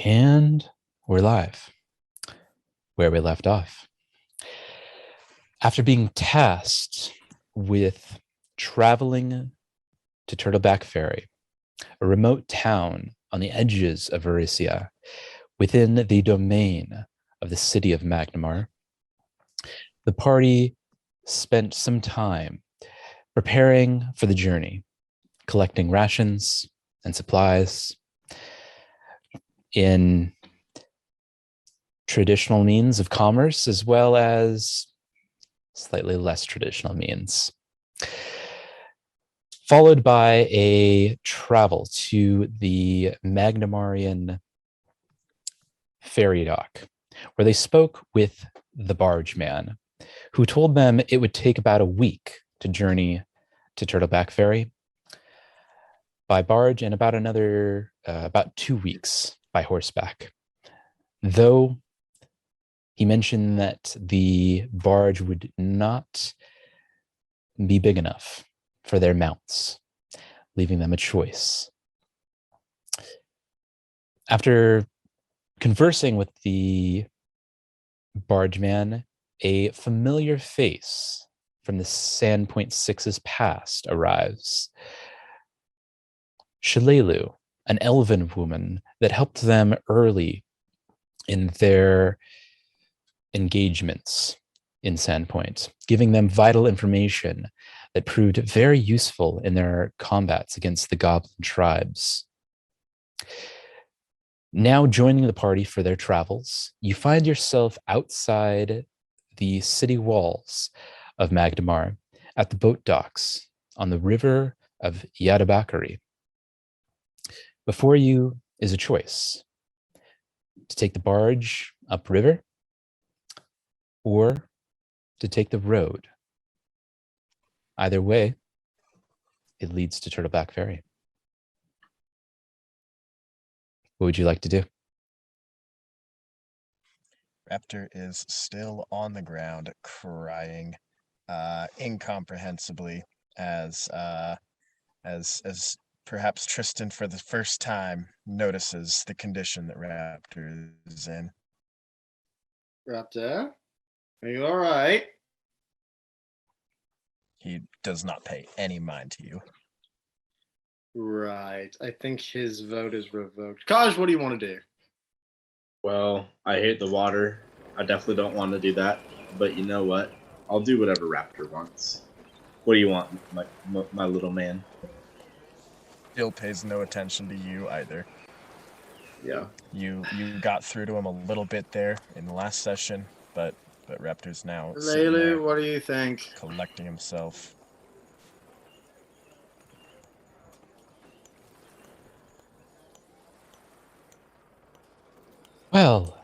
And we're live where we left off. After being tasked with traveling to Turtleback Ferry, a remote town on the edges of Erysia, within the domain of the city of Magnamar, the party spent some time preparing for the journey, collecting rations and supplies in traditional means of commerce as well as slightly less traditional means, followed by a travel to the Magnamarian ferry dock, where they spoke with the barge man, who told them it would take about a week to journey to Turtleback Ferry by barge and about 2 weeks by horseback. Though he mentioned that the barge would not be big enough for their mounts, leaving them a choice. After conversing with the bargeman, a familiar face from the Sandpoint Six's past arrives. Shalelu, an elven woman that helped them early in their engagements in Sandpoint, giving them vital information that proved very useful in their combats against the goblin tribes. Now joining the party for their travels, you find yourself outside the city walls of Magdamar at the boat docks on the river of Yadabakari. Before you is a choice to take the barge upriver or to take the road. Either way, it leads to Turtleback Ferry. What would you like to do? Raptor is still on the ground, crying incomprehensibly as perhaps Tristan, for the first time, notices the condition that Raptor is in. Raptor, are you all right? He does not pay any mind to you. Right. I think his vote is revoked. Kaj, what do you want to do? Well, I hate the water. I definitely don't want to do that. But you know what? I'll do whatever Raptor wants. What do you want, my little man? Still pays no attention to you either. Yeah. You got through to him a little bit there in the last session, but Raptor's now Lelu, what do you think? Collecting himself. Well,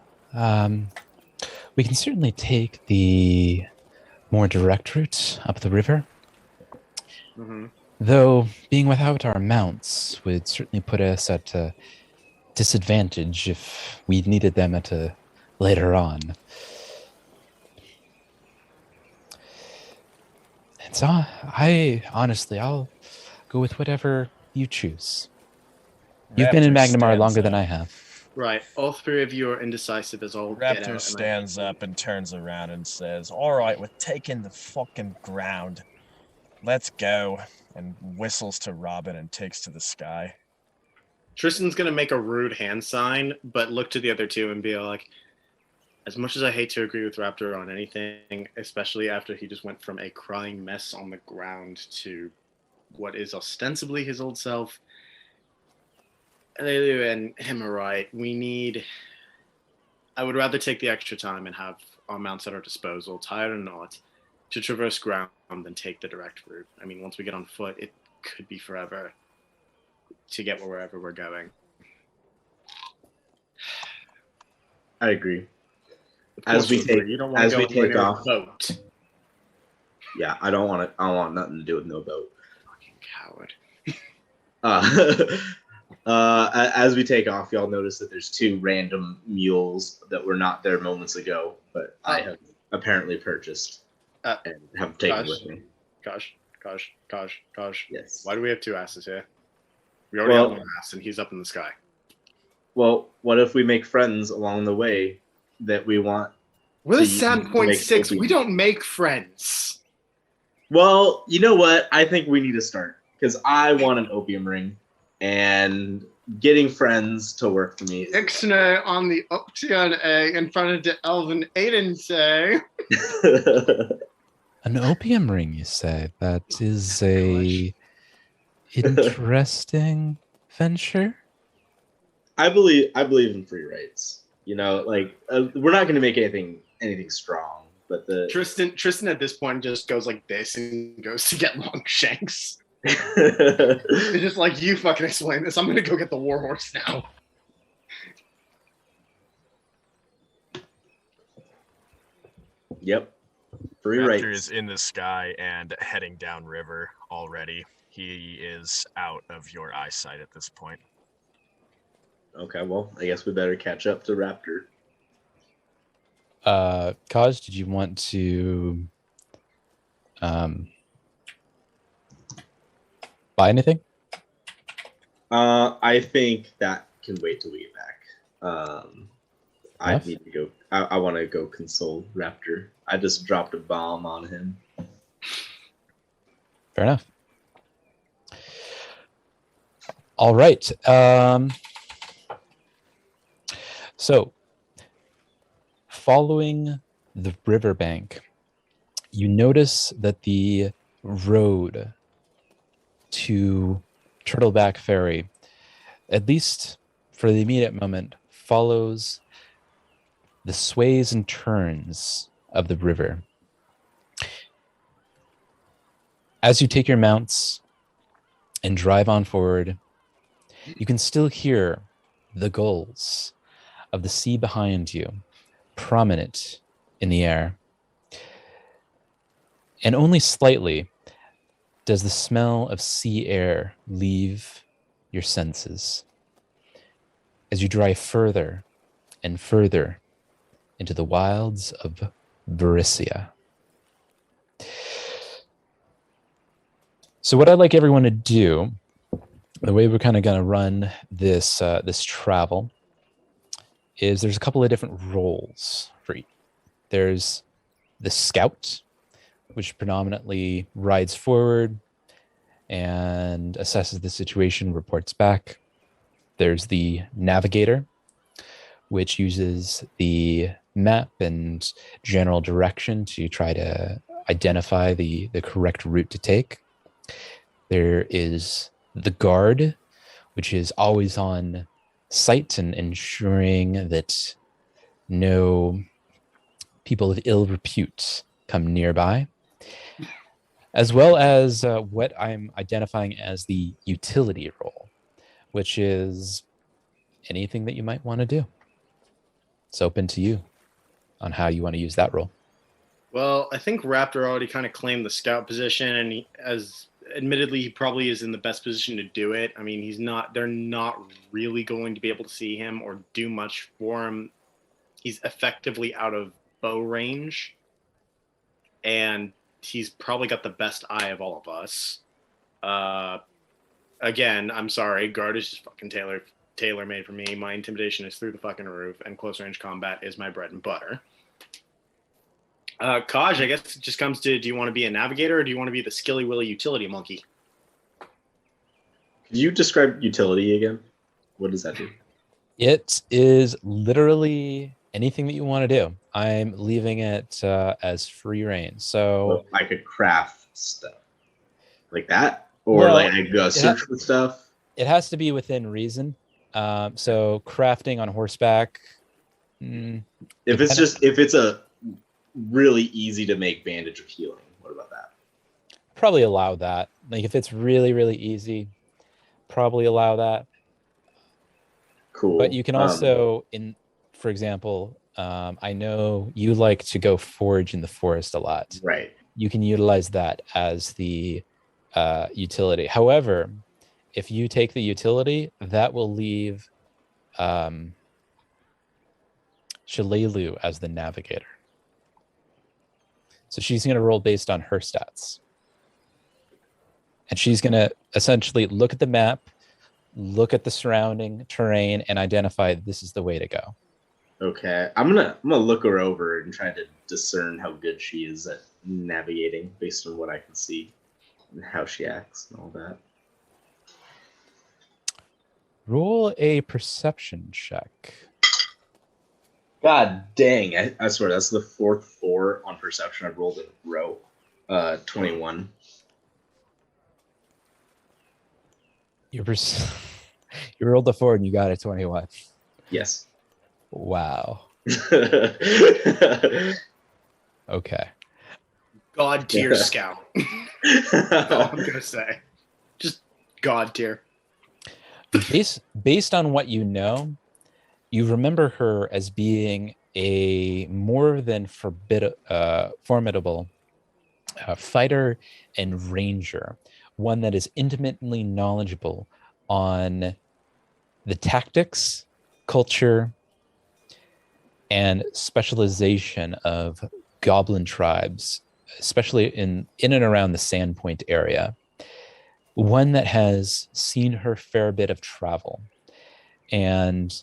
we can certainly take the more direct route up the river. Mm-hmm. Though being without our mounts would certainly put us at a disadvantage if we needed them later on. And so I'll go with whatever you choose. You've been in Magnamar longer than I have. Right. All three of you are indecisive as all get out. Raptor stands up and turns around and says, "All right, we're taking the fucking ground. Let's go." And whistles to Robin and takes to the sky. Tristan's going to make a rude hand sign, but look to the other two and be like, as much as I hate to agree with Raptor on anything, especially after he just went from a crying mess on the ground to what is ostensibly his old self, Lelu and him are right. I would rather take the extra time and have our mounts at our disposal, tired or not, to traverse ground than take the direct route. I mean, once we get on foot, it could be forever to get wherever we're going. I agree. As we take off. Boat. Yeah, I don't want nothing to do with no boat. Fucking coward. As we take off, y'all notice that there's two random mules that were not there moments ago, but I have apparently purchased and have taken with me. Gosh. Yes. Why do we have two asses here? We already have one ass, and he's up in the sky. Well, what if we make friends along the way that we want? We're to the use Sound to Point make 6. opium. We don't make friends. Well, you know what? I think we need to start because I want an opium ring, and getting friends to work for me. Ixnay on the Option A in front of the Elven Aiden say. An opium ring, you say? That is Oh my a interesting venture. I believe in free rights. You know, like we're not going to make anything strong, but the Tristan at this point just goes like this and goes to get Longshanks. It's just like, you fucking explain this. I'm gonna go get the warhorse now. Yep. Free Raptor rights. is in the sky and heading downriver already. He is out of your eyesight at this point. Okay, well, I guess we better catch up to Raptor. Kaz, did you want to buy anything? I think that can wait till we get back. I Enough? need to go. I want to go console Raptor. I just dropped a bomb on him. Fair enough. All right. So, following the riverbank, you notice that the road to Turtleback Ferry, at least for the immediate moment, follows the sways and turns of the river. As you take your mounts and drive on forward, you can still hear the gulls of the sea behind you, prominent in the air. And only slightly does the smell of sea air leave your senses as you drive further and further into the wilds of Varisia. So what I'd like everyone to do, the way we're kind of going to run this this travel, is there's a couple of different roles for each. There's the scout, which predominantly rides forward and assesses the situation, reports back. There's the navigator, which uses the map and general direction to try to identify the correct route to take. There is the guard, which is always on site and ensuring that no people of ill repute come nearby, as well as what I'm identifying as the utility role, which is anything that you might want to do. It's open to you on how you want to use that role. Well, I think Raptor already kind of claimed the scout position, and admittedly, he probably is in the best position to do it. I mean, they're not really going to be able to see him or do much for him. He's effectively out of bow range, and he's probably got the best eye of all of us. Again, I'm sorry, guard is just fucking tailor made for me. My intimidation is through the fucking roof, and close range combat is my bread and butter. Kaj, I guess it just comes to, do you want to be a navigator or do you want to be the skilly willy utility monkey? Could you describe utility again? What does that do? It is literally anything that you want to do. I'm leaving it as free reign. So Well, I could craft stuff like that, or Well, like I could go search for stuff. it has to be within reason. So crafting on horseback. If it's a really easy to make bandage of healing, what about that? Probably allow that. Like if it's really, really easy, probably allow that. Cool. But you can also, for example, I know you like to go forage in the forest a lot. Right. You can utilize that as the utility. However, if you take the utility, that will leave Shalelu as the navigator. So she's going to roll based on her stats. And she's going to essentially look at the map, look at the surrounding terrain and identify this is the way to go. Okay, I'm gonna look her over and try to discern how good she is at navigating based on what I can see and how she acts and all that. Roll a perception check. God dang! I swear that's the fourth 4 on perception I've rolled in a row. 21. You rolled a 4 and you got a 21. Yes. Wow. Okay. God tier scout. That's all I'm gonna say. Just God tier. Based on what you know, you remember her as being a more than formidable fighter and ranger, one that is intimately knowledgeable on the tactics, culture, and specialization of goblin tribes, especially in and around the Sandpoint area. One that has seen her fair bit of travel, and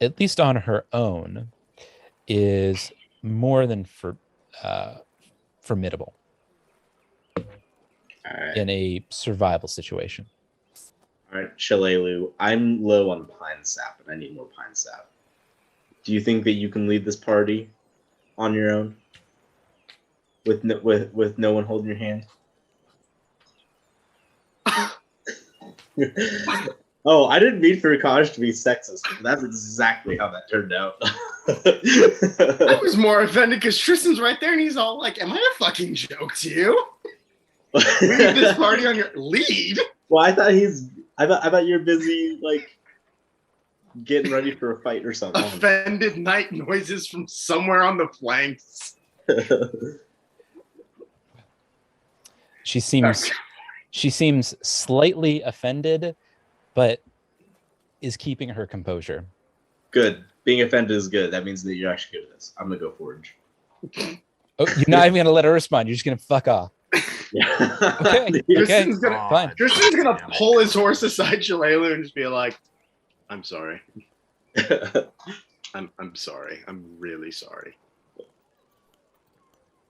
at least on her own, is more than formidable in a survival situation. All right, Shalelu, I'm low on pine sap, and I need more pine sap. Do you think that you can lead this party on your own, with no one holding your hand? Oh, I didn't mean for Akash to be sexist. That's exactly how that turned out. I was more offended because Tristan's right there and he's all like, "Am I a fucking joke to you? Lead this party on your lead?" Well, I thought you're busy like getting ready for a fight or something. Offended night noises from somewhere on the flanks. She seems slightly offended, but is keeping her composure. Good. Being offended is good. That means that you're actually good at this. I'm gonna go forge. Oh, you're not even gonna let her respond. You're just gonna fuck off. Yeah. Okay. Tristan's Okay. gonna, Fine. Tristan's gonna pull his horse aside Shalelu and just be like, "I'm sorry. I'm sorry. I'm really sorry.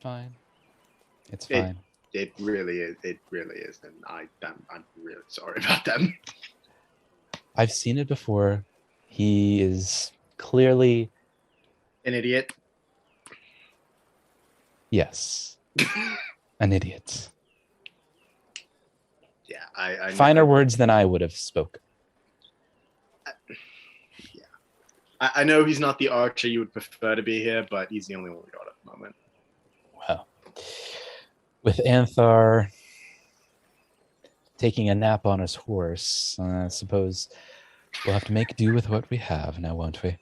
Fine. It's fine. It really is. It really is, and I'm really sorry about that." I've seen it before. He is clearly An idiot. yes, an idiot. Yeah, I Finer words than I would have spoken. Yeah, I know he's not the archer you would prefer to be here, but he's the only one we got at the moment. Wow. With Anthar taking a nap on his horse, I suppose we'll have to make do with what we have now, won't we?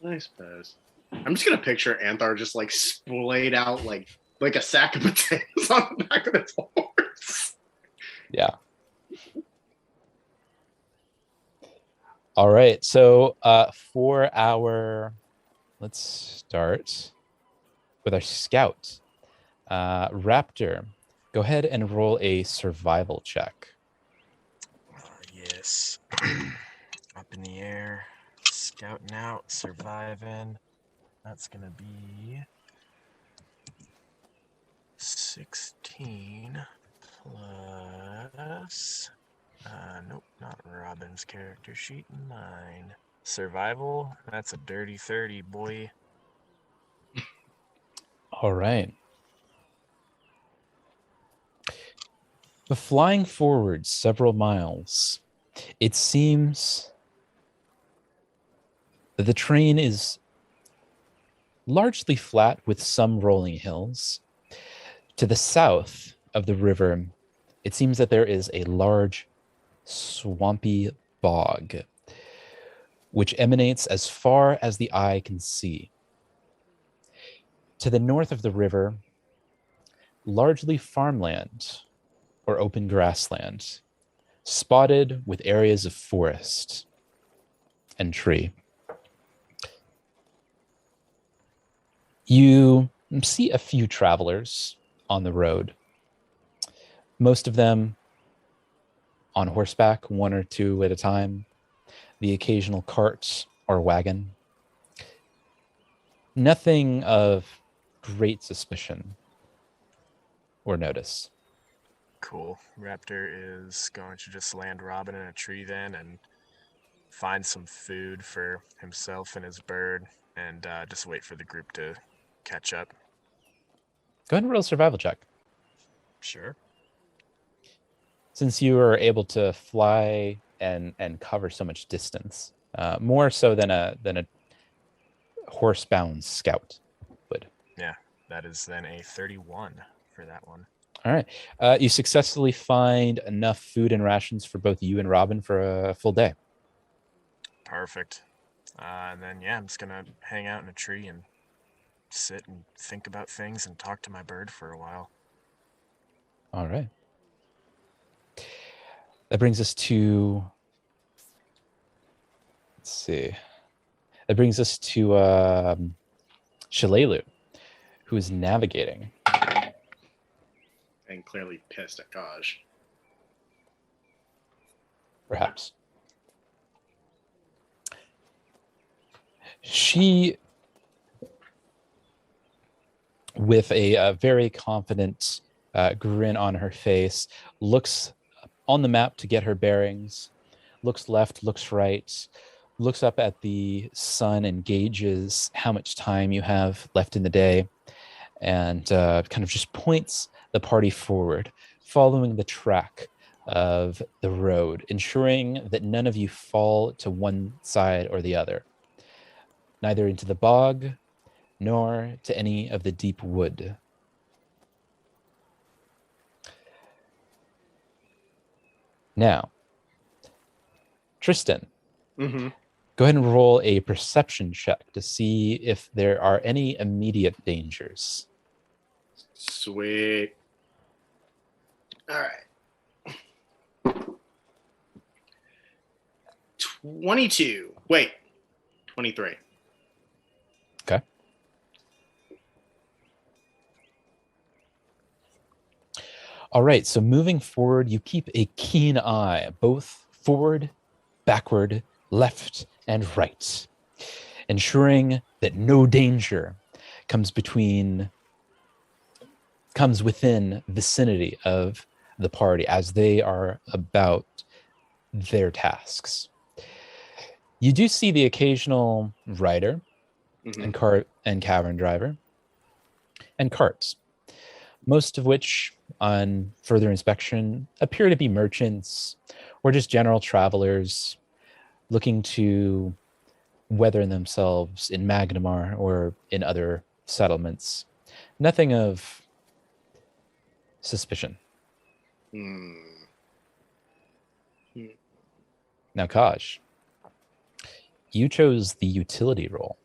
I suppose. I'm just gonna picture Anthar just like splayed out like a sack of potatoes on the back of his horse. Yeah. All right. So for our, let's start with our scout. Raptor, go ahead and roll a survival check. Yes. Up in the air, scouting out, surviving. That's gonna be 16 plus. Nope, not Robin's character sheet. 9. Survival. That's a dirty 30, boy. All right. But flying forward several miles, it seems that the terrain is largely flat with some rolling hills. To the south of the river, it seems that there is a large swampy bog, which emanates as far as the eye can see. To the north of the river, largely farmland or open grassland, spotted with areas of forest and tree. You see a few travelers on the road, most of them on horseback, one or two at a time, the occasional cart or wagon. Nothing of great suspicion or notice. Cool. Raptor is going to just land Robin in a tree then and find some food for himself and his bird and just wait for the group to catch up. Go ahead and roll a survival check. Sure. Since you are able to fly and cover so much distance, more so than a horsebound scout would. Yeah, that is then a 31 for that one. All right. You successfully find enough food and rations for both you and Robin for a full day. Perfect. And then, yeah, I'm just going to hang out in a tree and sit and think about things and talk to my bird for a while. All right. That brings us to, let's see. That brings us to Shalelu, who is navigating. And clearly pissed at Kaj. Perhaps. She, with a very confident grin on her face, looks on the map to get her bearings, looks left, looks right, looks up at the sun and gauges how much time you have left in the day, and kind of just points the party forward, following the track of the road, ensuring that none of you fall to one side or the other, neither into the bog nor to any of the deep wood. Now, Tristan, Mm-hmm. go ahead and roll a perception check to see if there are any immediate dangers. Sweet. All right. 22. Wait. 23. Okay. All right, so moving forward, you keep a keen eye, both forward, backward, left, and right, ensuring that no danger comes within vicinity of the party as they are about their tasks. You do see the occasional rider Mhm. and cart and cavern driver and carts, most of which on further inspection appear to be merchants or just general travelers looking to weather themselves in Magnamar or in other settlements. Nothing of suspicion. Hmm. Now, Kaj, you chose the utility role.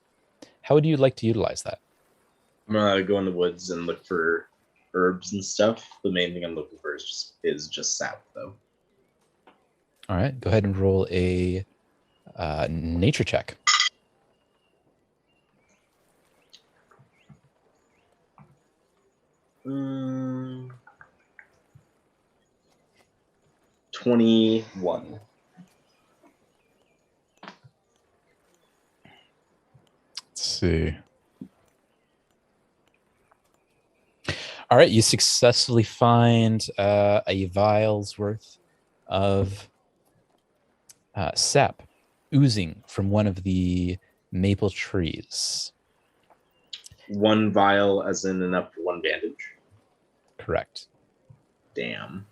How would you like to utilize that? I'm gonna go in the woods and look for herbs and stuff. The main thing I'm looking for is just sap, though. All right, go ahead and roll a nature check. Mm, 21. Let's see. All right, you successfully find a vial's worth of sap oozing from one of the maple trees. One vial, as in enough for one bandage. Correct. Damn.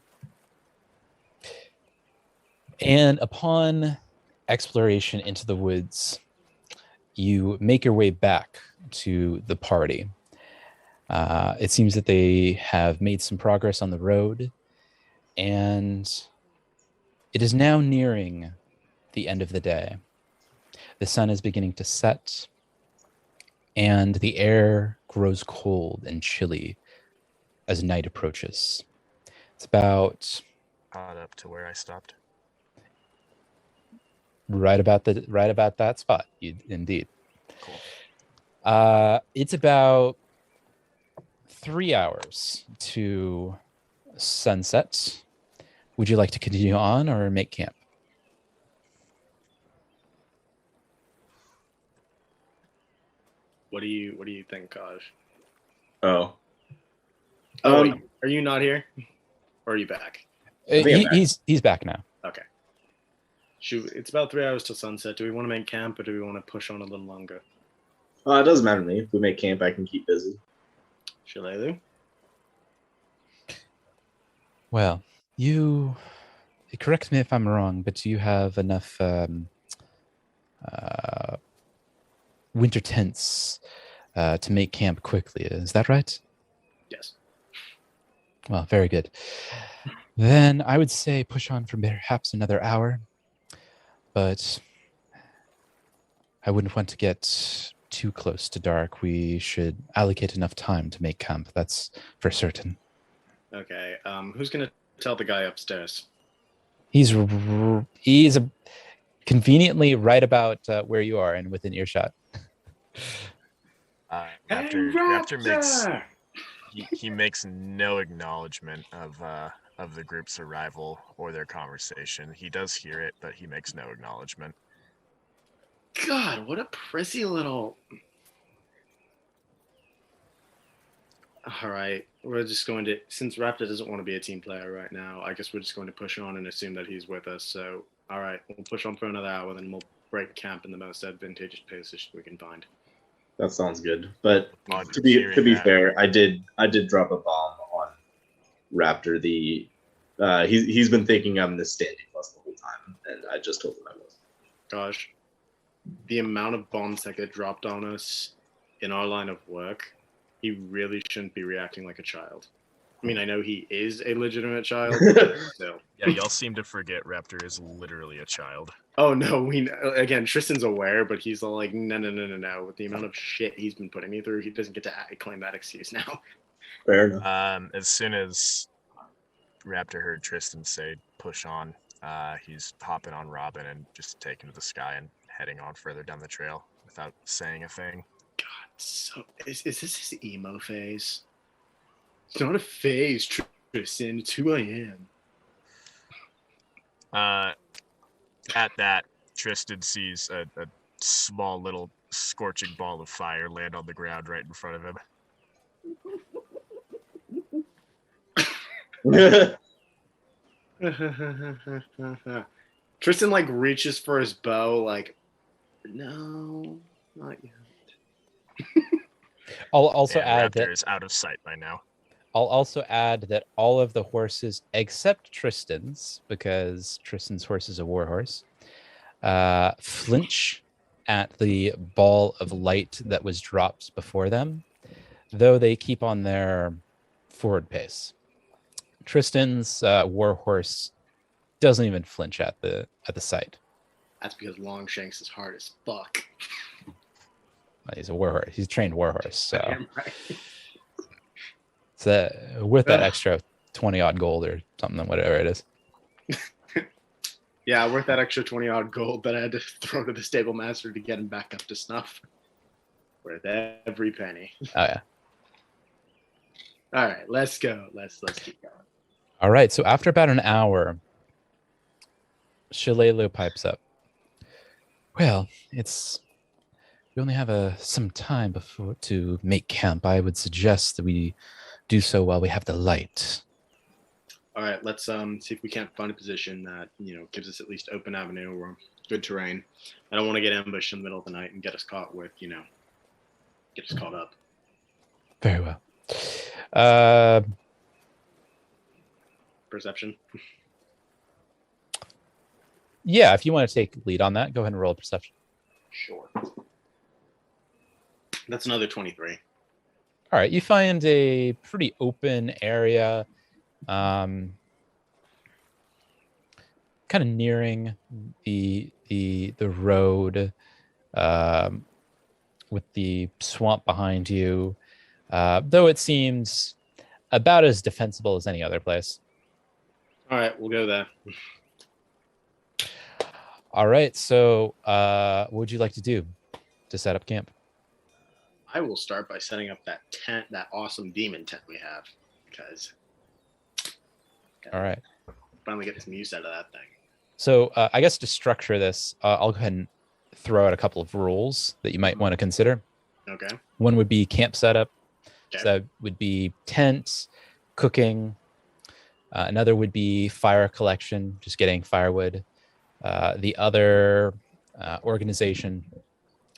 And upon exploration into the woods, you make your way back to the party. It seems that they have made some progress on the road, and it is now nearing the end of the day. The sun is beginning to set, and the air grows cold and chilly as night approaches. It's about Caught up to where I stopped. right about that spot. Indeed. Cool. It's about 3 hours to sunset, would you like to continue on or make camp? What do you think, Kaj? Oh. Oh, wait, are you not here? Or are you back? I think I'm back. He's back now. Okay. It's about 3 hours till sunset. Do we want to make camp or do we want to push on a little longer? It doesn't matter to me. If we make camp, I can keep busy. Shalelu? Well, you correct me if I'm wrong, but you have enough winter tents to make camp quickly. Is that right? Yes. Well, very good. Then I would say push on for perhaps another hour, but I wouldn't want to get too close to dark. We should allocate enough time to make camp. That's for certain. Okay. Who's gonna tell the guy upstairs? He's conveniently right about where you are and within earshot. Raptor makes he makes no acknowledgement of the group's arrival or their conversation. He does hear it, but he makes no acknowledgement. God, what a prissy little. All right, we're just going to, since Raptor doesn't want to be a team player right now, I guess we're just going to push on and assume that he's with us. So, all right, we'll push on for another hour, then we'll break camp in the most advantageous position we can find. That sounds good. But Upon to be hearing that, fair, I did drop a bomb on Raptor. He's been thinking I'm the standing plus the whole time, and I just told him I was. Gosh, the amount of bombs that get dropped on us in our line of work, he really shouldn't be reacting like a child. I mean, I know he is a legitimate child, but still. Yeah, y'all seem to forget Raptor is literally a child. Oh no, again, Tristan's aware, but he's all like, no. With the amount of shit he's been putting me through, he doesn't get to claim that excuse now. Fair enough. As soon as Raptor heard Tristan say push on, he's hopping on Robin and just taking to the sky and heading on further down the trail without saying a thing. God, so is this his emo phase? It's not a phase, Tristan. It's who I am. At that, Tristan sees a small little scorching ball of fire land on the ground right in front of him. Tristan like reaches for his bow, like, no, not yet. I'll also add Raptor that is out of sight by now. I'll also add that all of the horses except Tristan's, because Tristan's horse is a war horse, flinch at the ball of light that was dropped before them, though they keep on their forward pace. Tristan's war horse doesn't even flinch at the sight. That's because Longshanks is hard as fuck. He's a war horse. He's a trained war horse. So Damn right. it's worth that extra 20 odd gold or something, whatever it is. Yeah, worth that extra 20 odd gold that I had to throw to the stable master to get him back up to snuff. Worth every penny. Oh yeah. All right, let's go. Let's keep going. All right. So after about an hour, Shalelu pipes up. Well, we only have some time before to make camp. I would suggest that we do so while we have the light. All right, let's see if we can't find a position that gives us at least open avenue or good terrain. I don't want to get ambushed in the middle of the night and get us caught with get us caught up. Very well. Perception. Yeah, if you want to take lead on that, go ahead and roll a perception. Sure. That's another 23. All right, you find a pretty open area, kind of nearing the road, with the swamp behind you, though it seems about as defensible as any other place. All right, we'll go there. All right, so what would you like to do to set up camp? I will start by setting up that tent, that awesome demon tent we have, because All right. finally get some use out of that thing. So I guess to structure this, I'll go ahead and throw out a couple of rules that you might want to consider. Okay. One would be camp setup. Okay. So that would be tents, cooking. Another would be fire collection, just getting firewood. The other organization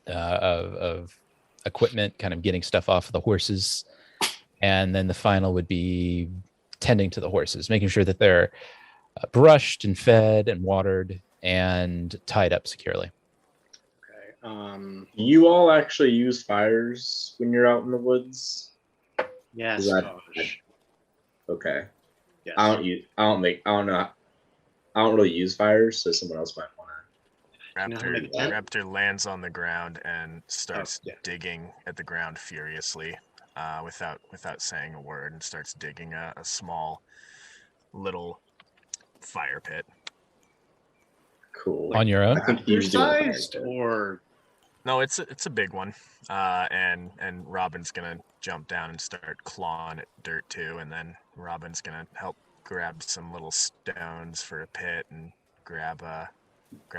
of equipment, kind of getting stuff off of the horses. And then the final would be tending to the horses, making sure that they're brushed and fed and watered and tied up securely. Okay. You all actually use fires when you're out in the woods? Yes, Is that- gosh. Okay. Yes. I don't really use fires, so someone else might want to. know how to make a tent? Raptor lands on the ground and starts yeah. digging at the ground furiously, without saying a word, and starts digging a small little fire pit. Cool. On your own? I think he was doing a fire Sized pit. or No, it's a big one, and Robin's gonna jump down and start clawing at dirt too, and then Robin's gonna help grab some little stones for a pit and grab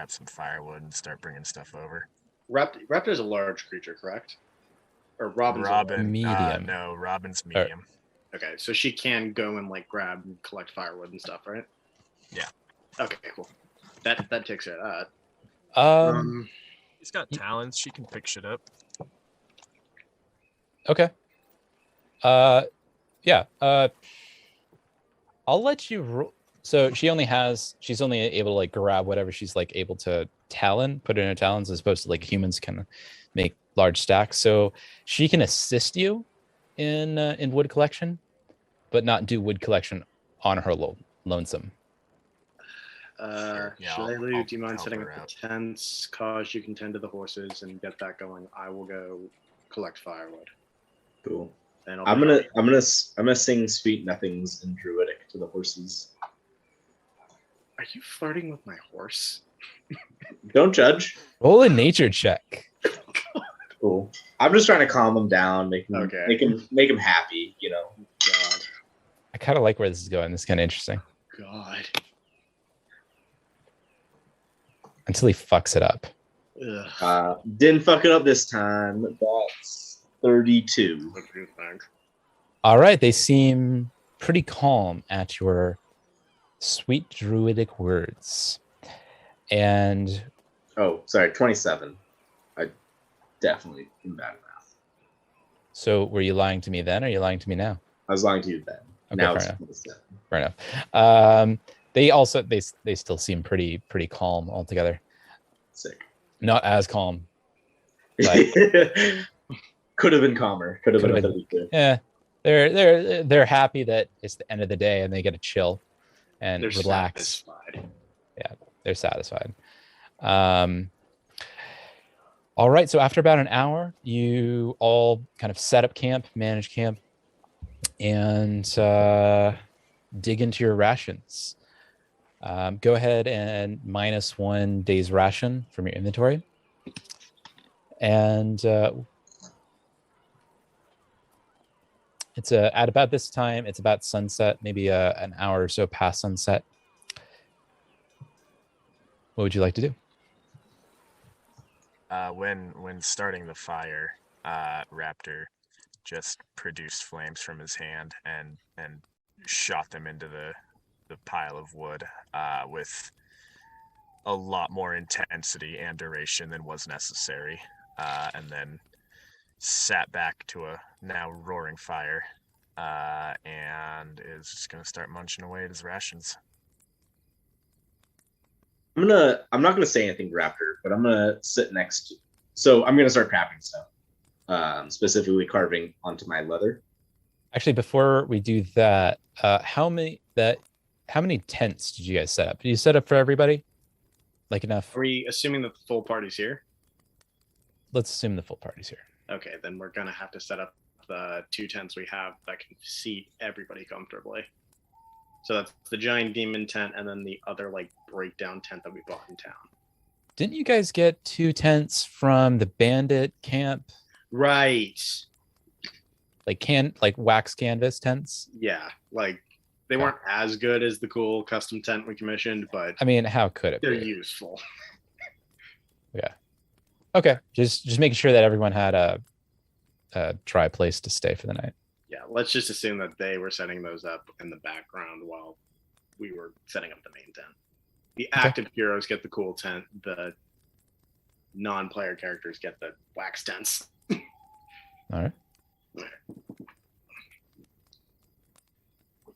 some firewood and start bringing stuff over. Raptor's a large creature, correct? Or Robin's a large- Medium. No, Robin's medium. Okay, so she can go and like grab and collect firewood and stuff, right? Yeah. Okay, cool. That takes care of that. He's got talents. She can pick shit up. Okay. Yeah. I'll let you roll. So she's only able to like grab whatever she's like able to talon, put it in her talons, as opposed to like humans can make large stacks. So she can assist you in wood collection, but not do wood collection on her lonesome. Sure, yeah, Shalelu, I'll do you mind help setting up her the out. tents? Cause you can tend to the horses and get that going. I will go collect firewood. Cool. And I'll I'm be gonna sing sweet nothings in Druidic to the horses. Are you flirting with my horse? Don't judge. Roll a nature check. Cool. I'm just trying to calm them down, make them Okay. make him happy. You know. God. I kind of like where this is going. This is kind of interesting. God. Until he fucks it up. Ugh. Didn't fuck it up this time. That's 32. What do you think? All right. They seem pretty calm at your sweet druidic words. And Oh, sorry, 27. I definitely am bad at math. so were you lying to me then, or are you lying to me now? I was lying to you then. Okay, Now fair it's enough. 27. Fair enough. They still seem pretty calm altogether. Sick. Not as calm. Could have been calmer. Could have been a Could've 32. Yeah. They're happy that it's the end of the day and they get to chill and They're relax. satisfied. They're satisfied. All right. So after about an hour, you all kind of set up camp, manage camp, and dig into your rations. Go ahead and -1 day's ration from your inventory. And it's at about this time, it's about sunset, maybe an hour or so past sunset. What would you like to do? When starting the fire, Raptor just produced flames from his hand and shot them into the pile of wood with a lot more intensity and duration than was necessary, and then sat back to a now roaring fire, and is just gonna start munching away at his rations. I'm not gonna say anything to Raptor, but I'm gonna sit next to. So I'm gonna start crafting stuff, specifically carving onto my leather. Actually, before we do that, how many tents did you guys set up? Did you set up for everybody? Like enough? Are we assuming that the full party's here? Let's assume the full party's here. Okay, then we're gonna have to set up the 2 tents we have that can seat everybody comfortably. So that's the giant demon tent and then the other like breakdown tent that we bought in town. Didn't you guys get 2 tents from the bandit camp? Right. Like wax canvas tents? Yeah, like They Okay. weren't as good as the cool custom tent we commissioned, but I mean, how could it they're be? useful. Yeah. Okay. Just making sure that everyone had a dry place to stay for the night. Yeah, let's just assume that they were setting those up in the background while we were setting up the main tent. The active heroes get the cool tent. The non-player characters get the wax tents. All right.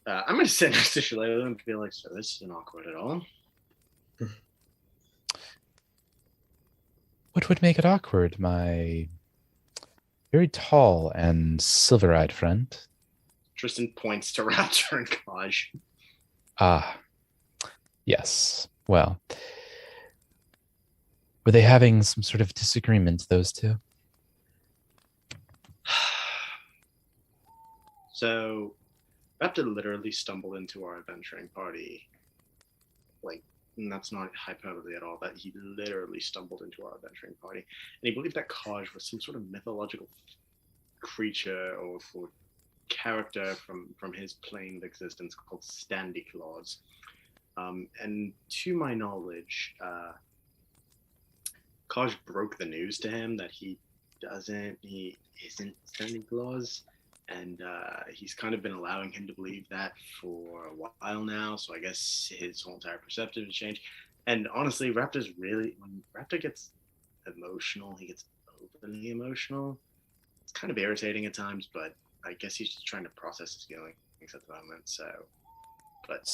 I'm going to sit next to Shalala and feel like, so this isn't awkward at all. What would make it awkward, my very tall and silver-eyed friend? Tristan points to Raptor and Kaj. Ah, yes. Well, were they having some sort of disagreement, those two? So, Raptor literally stumbled into our adventuring party. Like, and that's not hyperbole at all, that he literally stumbled into our adventuring party. And he believed that Kaj was some sort of mythological creature or character from his plane of existence called Standy Claws. And to my knowledge, Kaj broke the news to him that he isn't Standy Claws. And he's kind of been allowing him to believe that for a while now. So I guess his whole entire perception has changed. And honestly, when Raptor gets emotional, he gets openly emotional. It's kind of irritating at times, but I guess he's just trying to process his feelings at the moment. So, but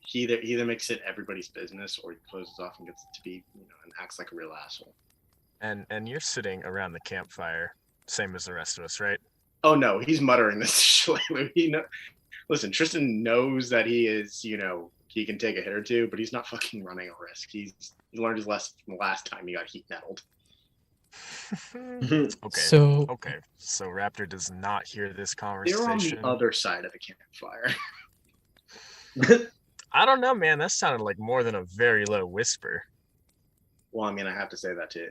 he either makes it everybody's business or he closes off and gets to be, and acts like a real asshole. And you're sitting around the campfire, same as the rest of us, right? Oh no, he's muttering this to Shalala. Listen, Tristan knows that he is, he can take a hit or two, but he's not fucking running a risk. He learned his lesson from the last time he got heat nettled. Okay. So Raptor does not hear this conversation. They're on the other side of the campfire. I don't know, man. That sounded like more than a very low whisper. Well, I mean, I have to say that to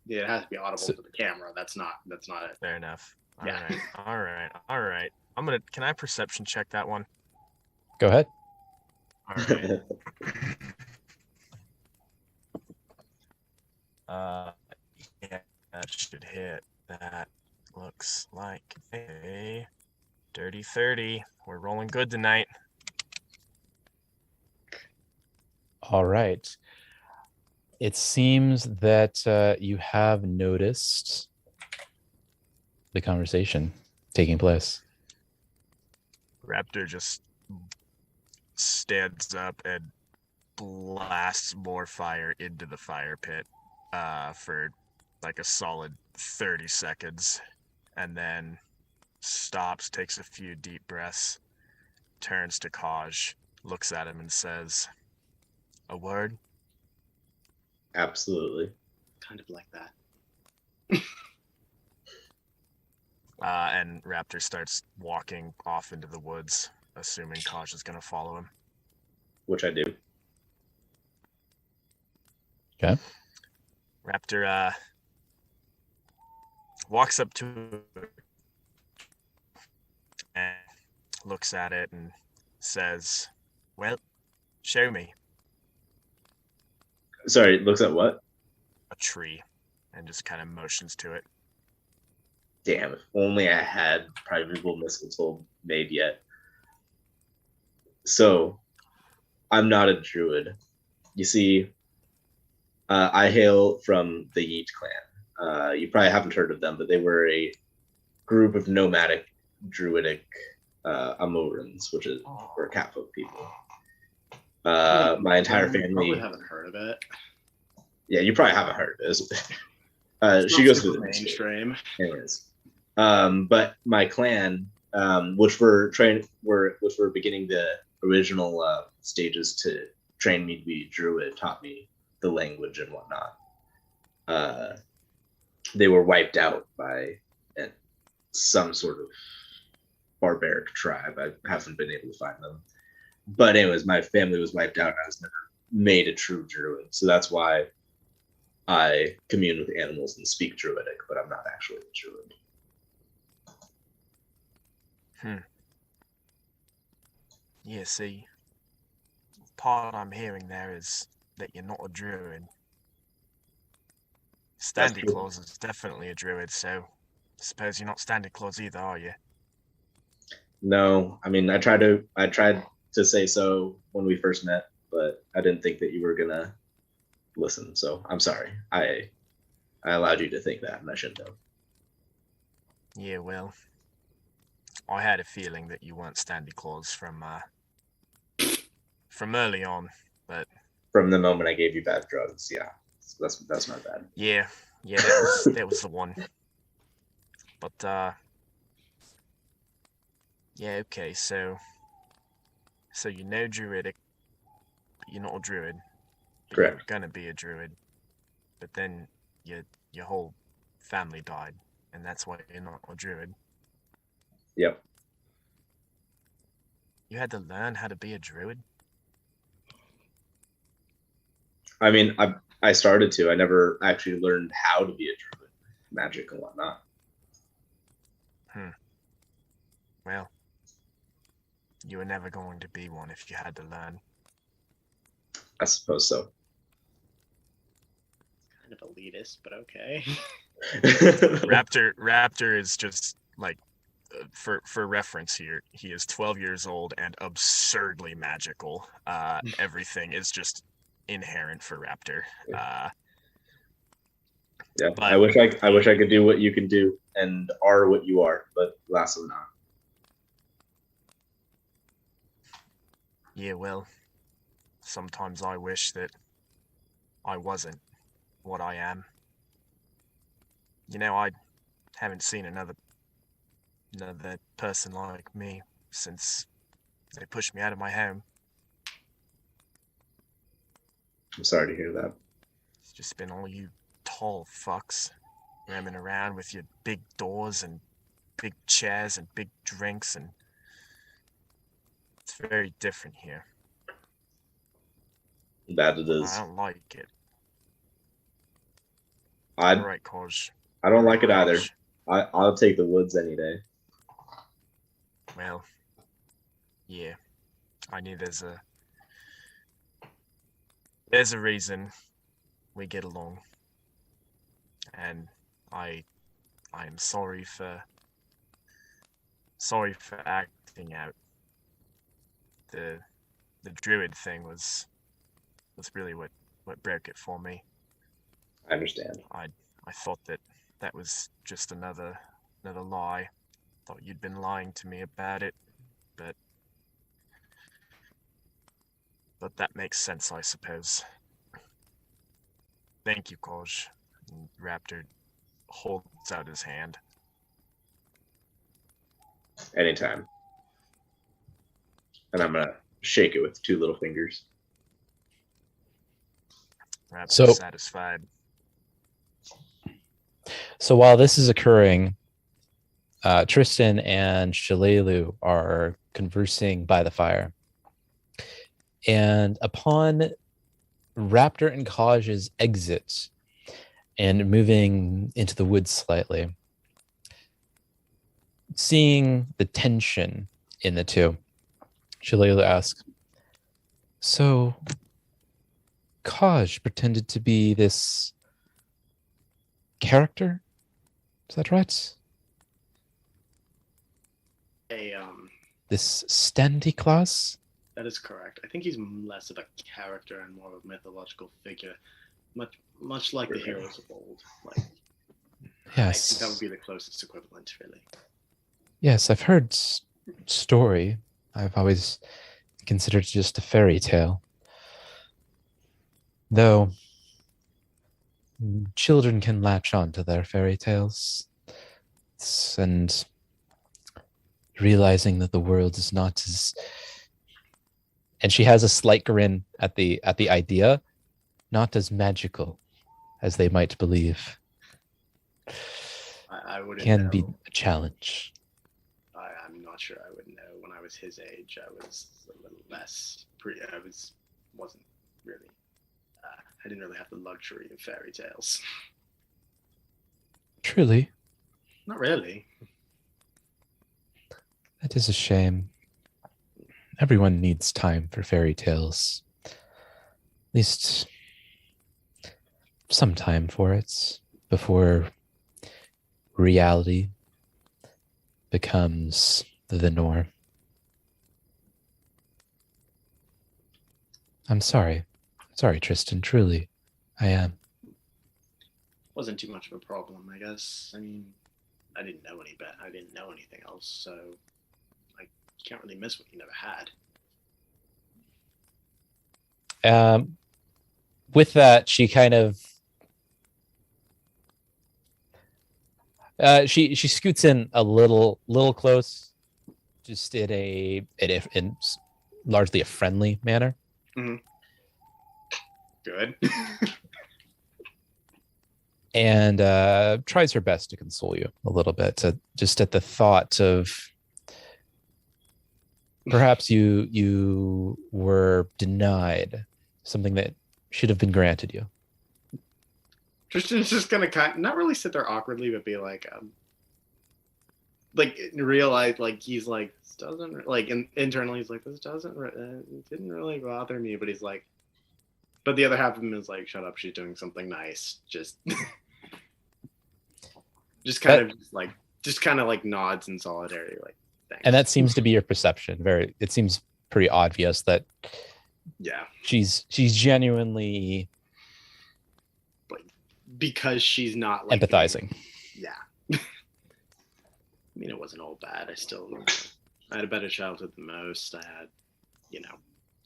it has to be audible to the camera. That's not it. Fair enough. Yeah. All right. Can I perception check that one? Go ahead. All right. Yeah, that should hit. That looks like a dirty 30. We're rolling good tonight. All right. It seems that you have noticed the conversation taking place. Raptor just stands up and blasts more fire into the fire pit for like a solid 30 seconds, and then stops, takes a few deep breaths, turns to Kaj, looks at him and says, "A word?" Absolutely. Kind of like that. And Raptor starts walking off into the woods, assuming Kaj is going to follow him. Which I do. Okay. Raptor walks up to it and looks at it and says, "Well, show me." Sorry, looks at what? A tree, and just kind of motions to it. Damn, if only I had primeval mistletoe made yet. So, I'm not a druid. You see, I hail from the Yeet clan. You probably haven't heard of them, but they were a group of nomadic druidic Amorans, which were catfolk people. My entire family. Probably haven't heard of it. Yeah, you probably haven't heard of this. It's she not goes super through the mainstream. Anyways, but my clan, which were beginning the original stages to train me to be druid, taught me the language and whatnot. They were wiped out by some sort of barbaric tribe. I haven't been able to find them. But anyways, my family was wiped out and I was never made a true druid. So that's why I commune with animals and speak druidic, but I'm not actually a druid. Yeah, see, part I'm hearing there is that you're not a druid. That's Standy true. Claus is definitely a druid, so I suppose you're not Standy Claus either, are you? No, I mean, I tried to say so when we first met, but I didn't think that you were gonna listen. So I'm sorry. I allowed you to think that, and I shouldn't have. Yeah, well, I had a feeling that you weren't Standy Claus from early on, but From the moment I gave you bad drugs, yeah, that's my bad. yeah, that was the one. But yeah, okay, so you know druidic, but you're not a druid, but you were Correct. gonna be a druid, but then your whole family died, and that's why you're not a druid. Yep. You had to learn how to be a druid? I mean, I started to. I never actually learned how to be a druid, magic and whatnot. Well, you were never going to be one if you had to learn. I suppose so. Kind of elitist, but okay. Raptor is just like, for reference here, he is 12 years old and absurdly magical. Everything is just inherent for Raptor. Yeah, But I wish I could do what you can do and are what you are, but alas, I'm not. yeah, well, sometimes I wish that I wasn't what I am. You know, I haven't seen another person like me since they pushed me out of my home. I'm sorry to hear that. It's just been all you tall fucks ramming around with your big doors and big chairs and big drinks, and it's very different here. That it I is. don't like it. I Alright, Koj. don't like it Alright, either. Koj. I'll take the woods any day. Well, yeah. I knew there's a reason we get along. And I am sorry for acting out. The druid thing was really what broke it for me. I understand. I thought that was just another lie. Thought you'd been lying to me about it, but that makes sense, I suppose. Thank you, Koj. And Raptor holds out his hand. Anytime. And I'm gonna shake it with 2 little fingers. Raptor's So- satisfied. So while this is occurring, Tristan and Shalelu are conversing by the fire. And upon Raptor and Kaj's exit and moving into the woods slightly, seeing the tension in the two, Shalelu asks, "So Kaj pretended to be this character? Is that right? This Standy class?" That is correct. I think he's less of a character and more of a mythological figure, much like the heroes of old. Like, I think that would Yes. be the closest equivalent, really. Yes, I've heard story. I've always considered it just a fairy tale. Though children can latch on to their fairy tales and realizing that the world is not as, and she has a slight grin at the idea, not as magical as they might believe, I wouldn't can know. be a challenge. I'm not sure I would know. When I was his age, I was a little less. Wasn't really. I didn't really have the luxury of fairy tales. Truly, Not really. that is a shame. everyone needs time for fairy tales. At least some time for it before reality becomes the norm. I'm sorry. Sorry, Tristan. Truly, I am. Wasn't too much of a problem, I guess. I mean, I didn't know any better. I didn't know anything else, so like, you can't really miss what you never had. With that, she kind of she scoots in a little close, just in largely a friendly manner. Mm-hmm. Good. And tries her best to console you a little bit, just at the thought of perhaps you were denied something that should have been granted you. Tristan's just gonna not really sit there awkwardly, but be like realize like he's like, this doesn't like, internally he's like, this doesn't it didn't really bother me, but he's like, but the other half of him is like, shut up, she's doing something nice, just just kind of like nods in solidarity, like, thanks. And that seems to be your perception. It seems pretty obvious that she's genuinely like, because she's not like empathizing. I mean, it wasn't all bad. I had a better childhood than most. I had,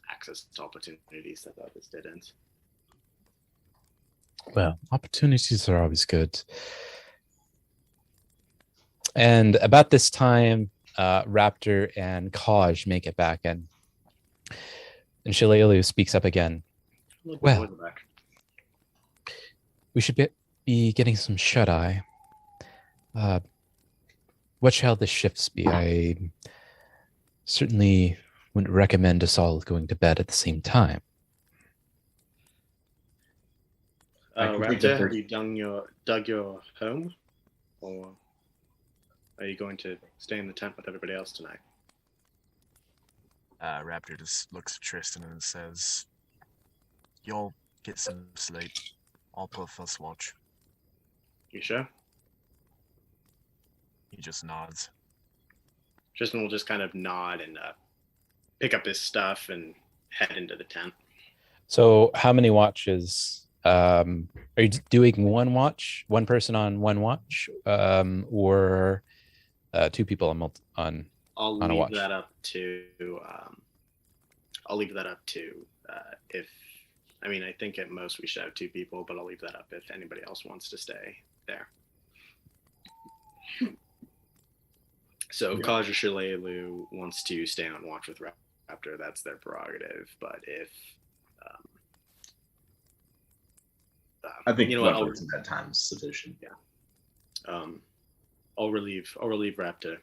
access to opportunities that others didn't. Well, opportunities are always good. And about this time, Raptor and Kaj make it back in. And Shillelagh speaks up again. Well, we should be getting some shut-eye. What shall the shifts be? I certainly wouldn't recommend us all going to bed at the same time. Raptor, have you dug your home? Or are you going to stay in the tent with everybody else tonight? Raptor just looks at Tristan and says, "Y'all get some sleep. I'll put first watch." You sure? He just nods. Tristan will just kind of nod and pick up his stuff and head into the tent. So how many watches? Are you doing one watch, one person on one watch, or two people on a watch? I'll leave that up to if, I mean, I think at most we should have two people, but I'll leave that up if anybody else wants to stay there. So if Kaj or Shillelagh wants to stay on watch with Raptor, that's their prerogative. But if I think at times sufficient. Yeah. I'll relieve Raptor.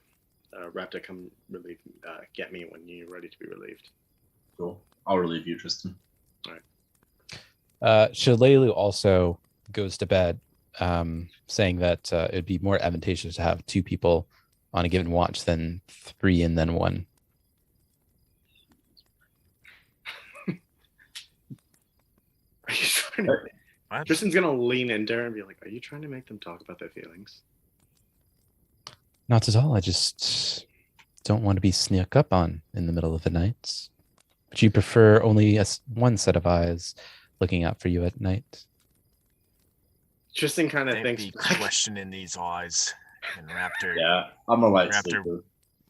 Raptor, come relieve. Get me when you're ready to be relieved. Cool. I'll relieve you, Tristan. All right. Shillelagh also goes to bed, saying that it'd be more advantageous to have two people on a given watch than three and then one. Are you trying to... Tristan's gonna lean into her and be like, "Are you trying to make them talk about their feelings?" Not at all. I just don't want to be snuck up on in the middle of the night. But you prefer only one set of eyes looking out for you at night? Tristan kind of thinks, questioning these eyes, and Raptor. Yeah, I'm a light Raptor sleeper.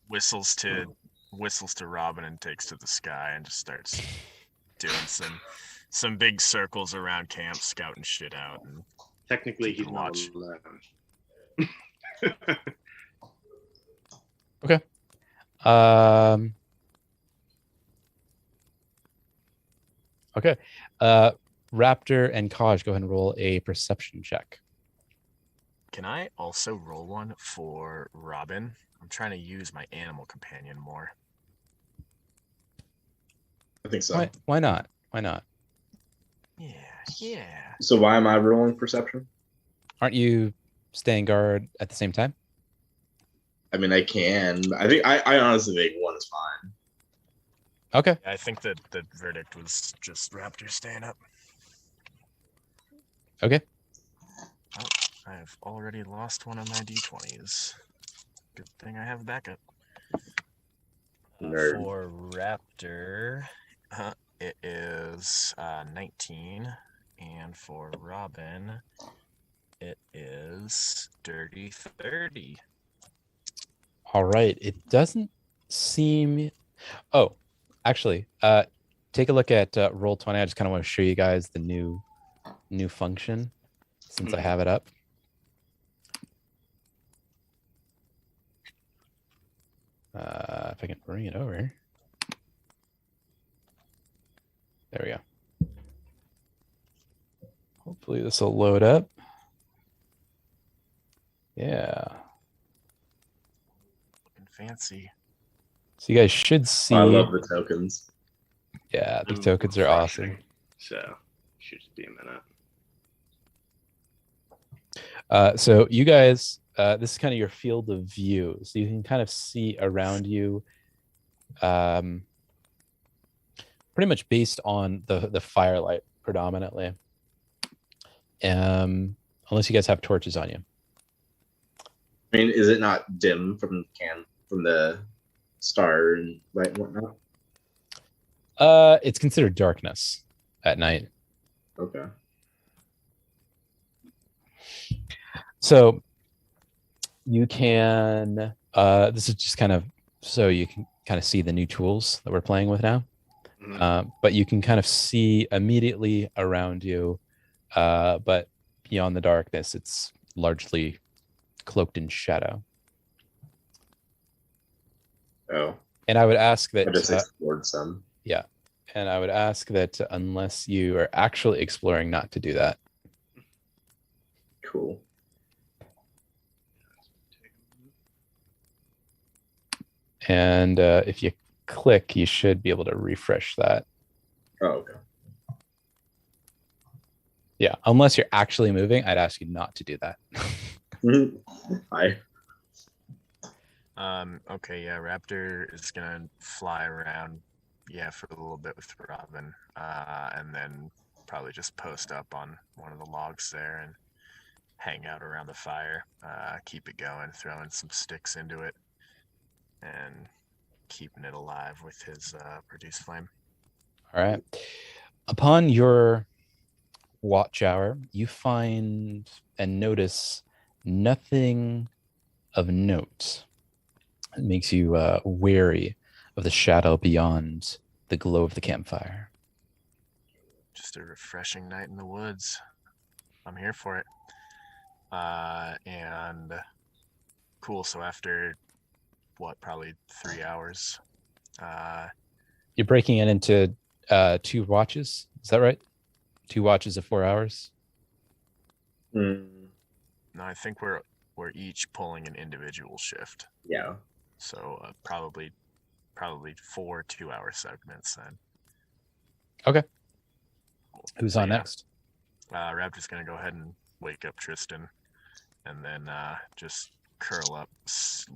whistles to Robin and takes to the sky and just starts doing some big circles around camp, scouting shit out. And technically, he's not alone. Okay. Okay. Raptor and Kaj, go ahead and roll a perception check. Can I also roll one for Robin? I'm trying to use my animal companion more. I think so. Why not? Why not? Yeah. So why am I rolling perception? Aren't you staying guard at the same time? I mean, I can. I honestly think one is fine. Okay. I think that the verdict was just Raptor staying up. Okay. Oh, I've already lost one of my d20s. Good thing I have backup. Nerd. For Raptor, it is 19. And for Robin, it is dirty 30. All right. It doesn't seem. Oh, actually, take a look at Roll20. I just kind of want to show you guys the new function since I have it up. If I can bring it over. There we go. Hopefully this will load up. Yeah. Looking fancy. So you guys should see. I love the tokens. Yeah, the I'm tokens are awesome. refreshing, So, should just be a minute. So you guys, this is kind of your field of view. So you can kind of see around you, pretty much based on the firelight predominantly. Unless you guys have torches on you. I mean, is it not dim from the star and light and whatnot? It's considered darkness at night. Okay. So you can, this is just kind of so you can kind of see the new tools that we're playing with now. But you can kind of see immediately around you, but beyond the darkness, it's largely cloaked in shadow. Oh. And I would ask that. I just explored some. Yeah. And I would ask that unless you are actually exploring, not to do that. Cool. And if you click, you should be able to refresh that. Oh, okay. Yeah, unless you're actually moving, I'd ask you not to do that. Hi. Okay, yeah, Raptor is gonna fly around, for a little bit with Robin, and then probably just post up on one of the logs there and hang out around the fire, keep it going, throwing some sticks into it, and keeping it alive with his produce flame. All right. Upon your watch hour, you find and notice nothing of note. It makes you wary of the shadow beyond the glow of the campfire. Just a refreshing night in the woods. I'm here for it. And cool. So after probably 3 hours. You're breaking it into 2 watches. Is that right? 2 watches of 4 hours. No, I think we're each pulling an individual shift. Yeah. So probably 4 2-hour segments then. Okay. Who's on next? Raptor's gonna go ahead and wake up Tristan, and then just curl up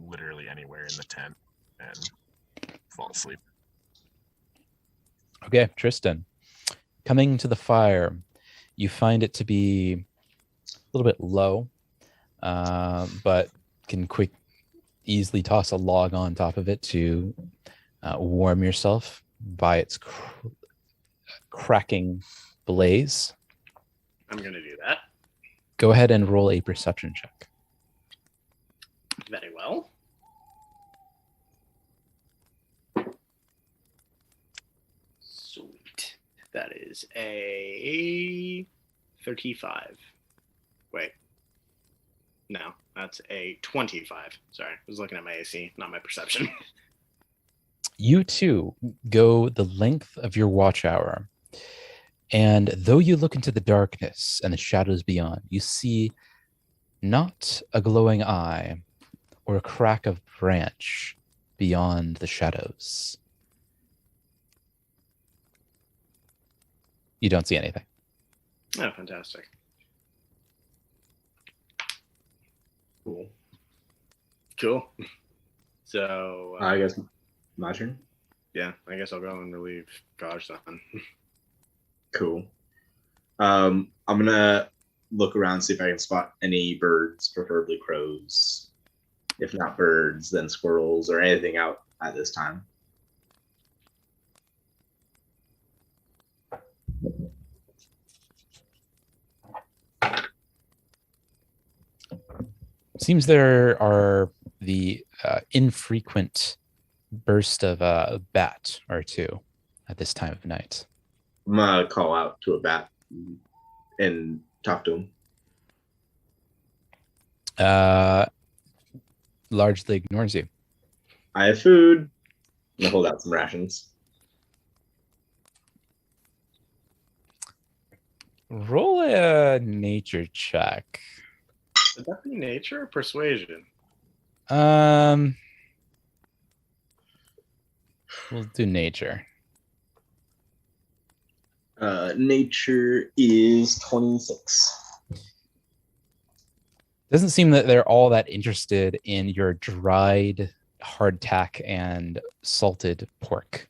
literally anywhere in the tent and fall asleep. Okay, Tristan. Coming to the fire, you find it to be a little bit low, but can easily toss a log on top of it to warm yourself by its cracking blaze. I'm going to do that. Go ahead and roll a perception check. Very well. Sweet. That is a 35. Wait. No, that's a 25. Sorry, I was looking at my AC, not my perception. You too go the length of your watch hour. And though you look into the darkness and the shadows beyond, you see not a glowing eye or a crack of branch beyond the shadows. You don't see anything. Oh, fantastic. Cool. So I guess my turn. Yeah, I guess I'll go and relieve Gaj then. Cool. I'm gonna look around, see if I can spot any birds, preferably crows. If not birds, then squirrels or anything out at this time. Seems there are the infrequent burst of a bat or two at this time of night. I'm gonna call out to a bat and talk to him. Largely ignores you. I have food. I'm gonna hold out some rations. Roll a nature check. Would that be nature or persuasion? We'll do nature. Nature is 26. Doesn't seem that they're all that interested in your dried hardtack and salted pork.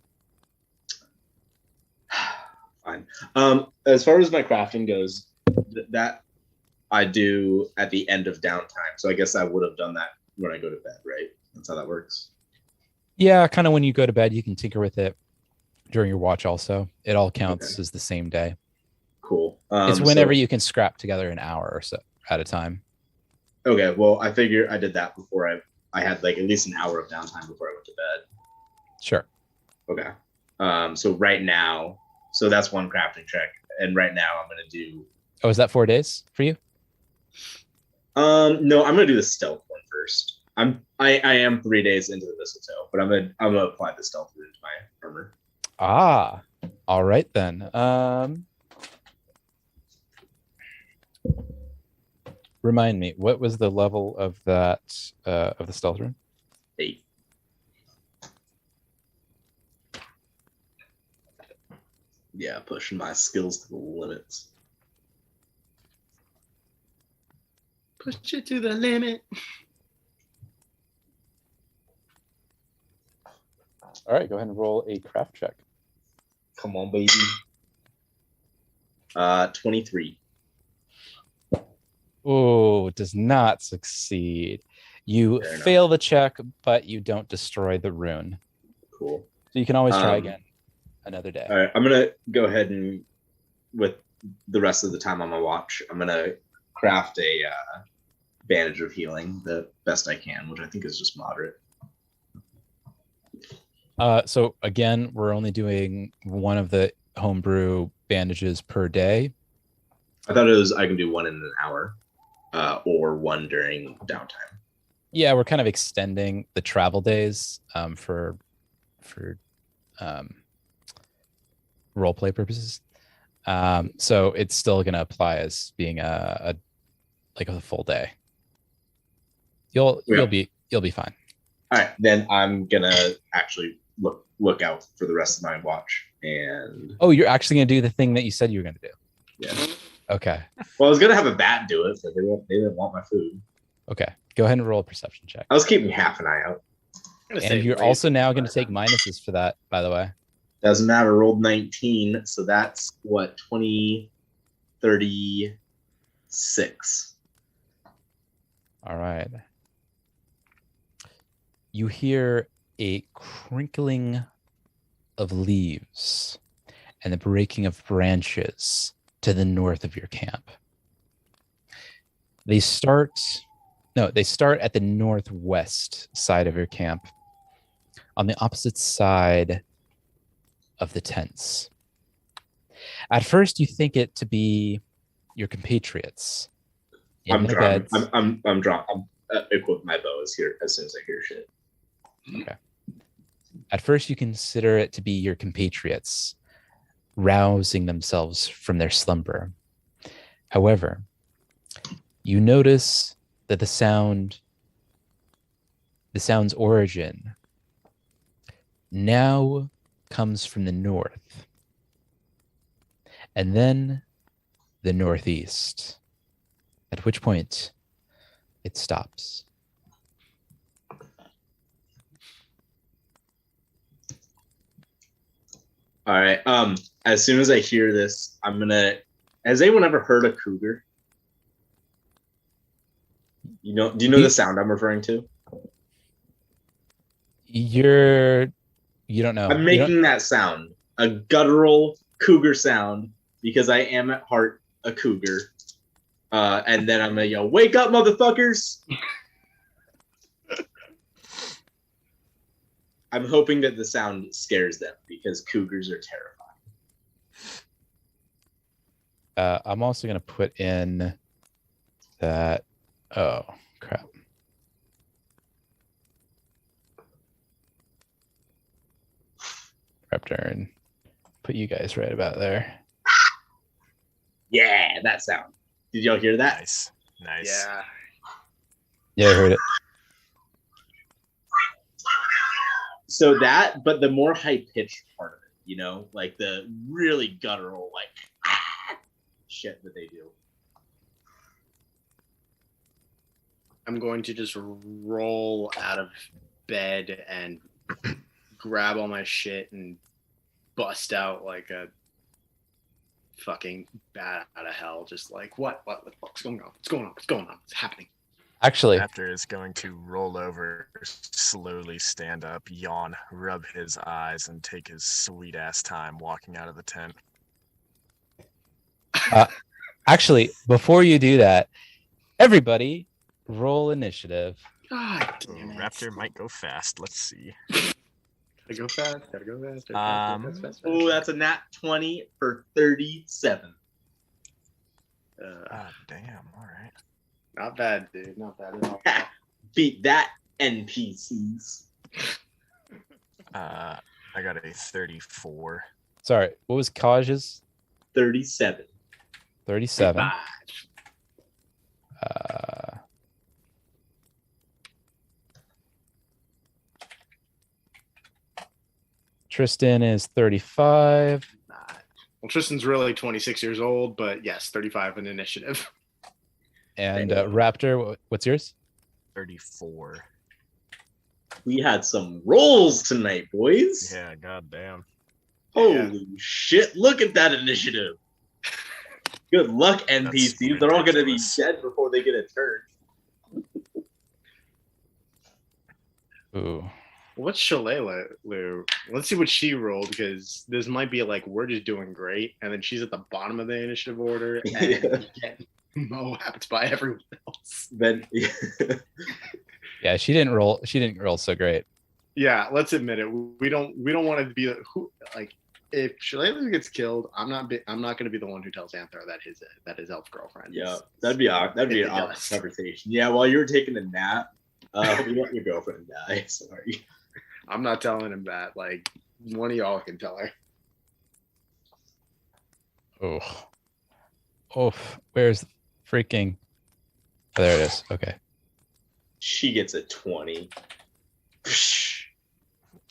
Fine. As far as my crafting goes, that I do at the end of downtime. So I guess I would have done that when I go to bed, right? That's how that works. Yeah, kind of when you go to bed, you can tinker with it during your watch also. It all counts as the same day. Cool. It's whenever you can scrap together an hour or so at a time. Okay, well, I figure I did that before I had like at least an hour of downtime before I went to bed. Sure. Okay. So right now, so that's one crafting check, and right now I'm gonna do. Oh, is that 4 days for you? No, I'm gonna do the stealth one first. I am 3 days into the mistletoe, but I'm gonna apply the stealth root to my armor. Ah, all right then. Remind me, what was the level of that of the stealth rune? 8. Yeah, pushing my skills to the limits. Push it to the limit. All right, go ahead and roll a craft check. Come on, baby. 23. Oh, does not succeed. You Fair enough. fail the check, but you don't destroy the rune. Cool. So you can always try again another day. All right, I'm gonna go ahead and with the rest of the time on my watch, I'm gonna craft a bandage of healing the best I can, which I think is just moderate. So again, we're only doing one of the homebrew bandages per day. I thought it was I can do one in an hour, or one during downtime. Yeah, we're kind of extending the travel days for role play purposes. So it's still going to apply as being a full day. You'll be fine. All right, then I'm gonna actually look out for the rest of my watch. And oh, you're actually going to do the thing that you said you were going to do. Yeah. Okay. Well, I was gonna have a bat do it, but they didn't want my food. Okay. Go ahead and roll a perception check. I was keeping half an eye out. And you're also now going to take minuses for that, by the way. Doesn't matter. Rolled 19, so that's what 20, 36. All right. You hear a crinkling of leaves and the breaking of branches to the north of your camp. They start at the northwest side of your camp, on the opposite side of the tents. At first, you think it to be your compatriots. I'm equipped my bow here as soon as I hear shit. Okay. At first, you consider it to be your compatriots rousing themselves from their slumber. However, you notice that the sound's origin now comes from the north, and then the northeast, at which point it stops. All right. As soon as I hear this, I'm gonna. Has anyone ever heard a cougar? You know? Do you know the sound I'm referring to? You don't know. I'm making that sound, a guttural cougar sound, because I am at heart a cougar. And then I'm gonna yell, "Wake up, motherfuckers!" I'm hoping that the sound scares them because cougars are terrifying. I'm also going to put in that. Oh, crap. Raptor, and put you guys right about there. Yeah, that sound. Did y'all hear that? Nice. Yeah. Yeah, I heard it. So that, but the more high pitched part of it, you know, like the really guttural, like shit that they do. I'm going to just roll out of bed and grab all my shit and bust out like a fucking bat out of hell. Just like, what the fuck's going on? What's going on? What's going on? What's happening? Actually, Raptor is going to roll over, slowly stand up, yawn, rub his eyes, and take his sweet ass time walking out of the tent. actually, before you do that, everybody roll initiative. God Ooh, damn it. Raptor might go fast. Let's see. Gotta go fast. Gotta go fast. Fast. Oh, that's a nat 20 for 37. Ah, damn. All right. Not bad, dude. Not bad at all. Beat that, NPCs. I got a 34. Sorry, what was Kaj's? 37. 37. Tristan is 35. Well, Tristan's really 26 years old, but yes, 35 in initiative. And Raptor, what's yours? 34. We had some rolls tonight, boys. Yeah, goddamn. Holy shit, look at that initiative. Good luck, NPCs. They're all going to be ridiculous. dead before they get a turn. Ooh. What's Shalala, Lou? Let's see what she rolled, because this might be like, we're just doing great, and then she's at the bottom of the initiative order, and get moabbed by everyone else. Then, Yeah, she didn't roll so great. Yeah, let's admit it. We don't want to be who, like, if Shalala gets killed, I'm not going to be the one who tells Anther that his elf girlfriend. yeah, that'd be an awkward conversation. Yeah, while you were taking a nap, we let your girlfriend die. Sorry. I'm not telling him that. Like, one of y'all can tell her. Oh, where's freaking? Oh, there it is. Okay. She gets a 20.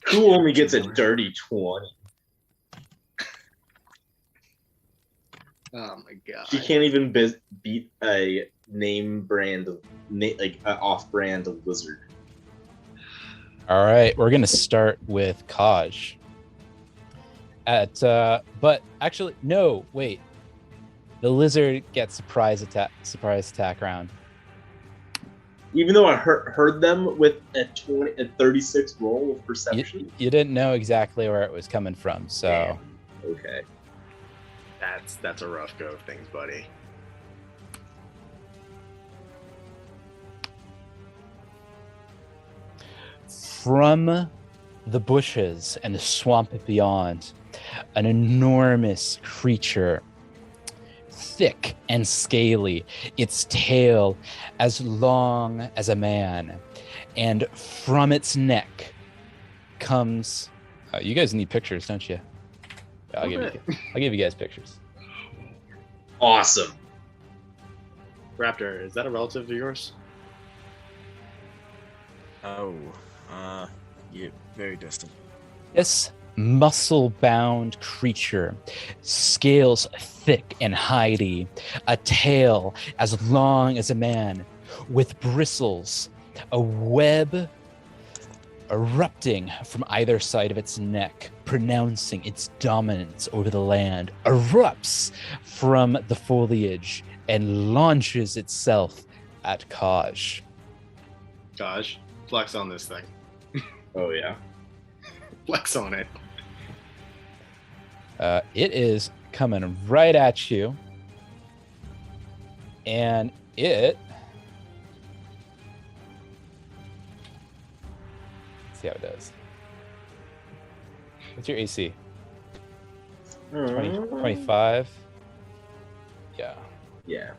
Who only gets a dirty 20? Oh my god. She can't even beat a name brand of like an off-brand of lizard. All right, we're gonna start with Kaj. But actually, no, wait. The lizard gets surprise attack round. Even though I heard them with a 36 roll of perception. You didn't know exactly where it was coming from, so. Damn. Okay. That's a rough go of things, buddy. From the bushes and the swamp beyond, an enormous creature, thick and scaly, its tail as long as a man, and from its neck comes. You guys need pictures, don't you? I'll give you guys pictures. Awesome. Raptor, is that a relative of yours? Oh, yeah, very distant. This muscle-bound creature, scales thick and hidey, a tail as long as a man, with bristles, a web erupting from either side of its neck, pronouncing its dominance over the land, erupts from the foliage and launches itself at Kaj. Gosh, flex on this thing. Oh yeah. Flex on it. It is coming right at you. And it... Let's see how it does. What's your AC? 20, 25? Yeah. Yeah.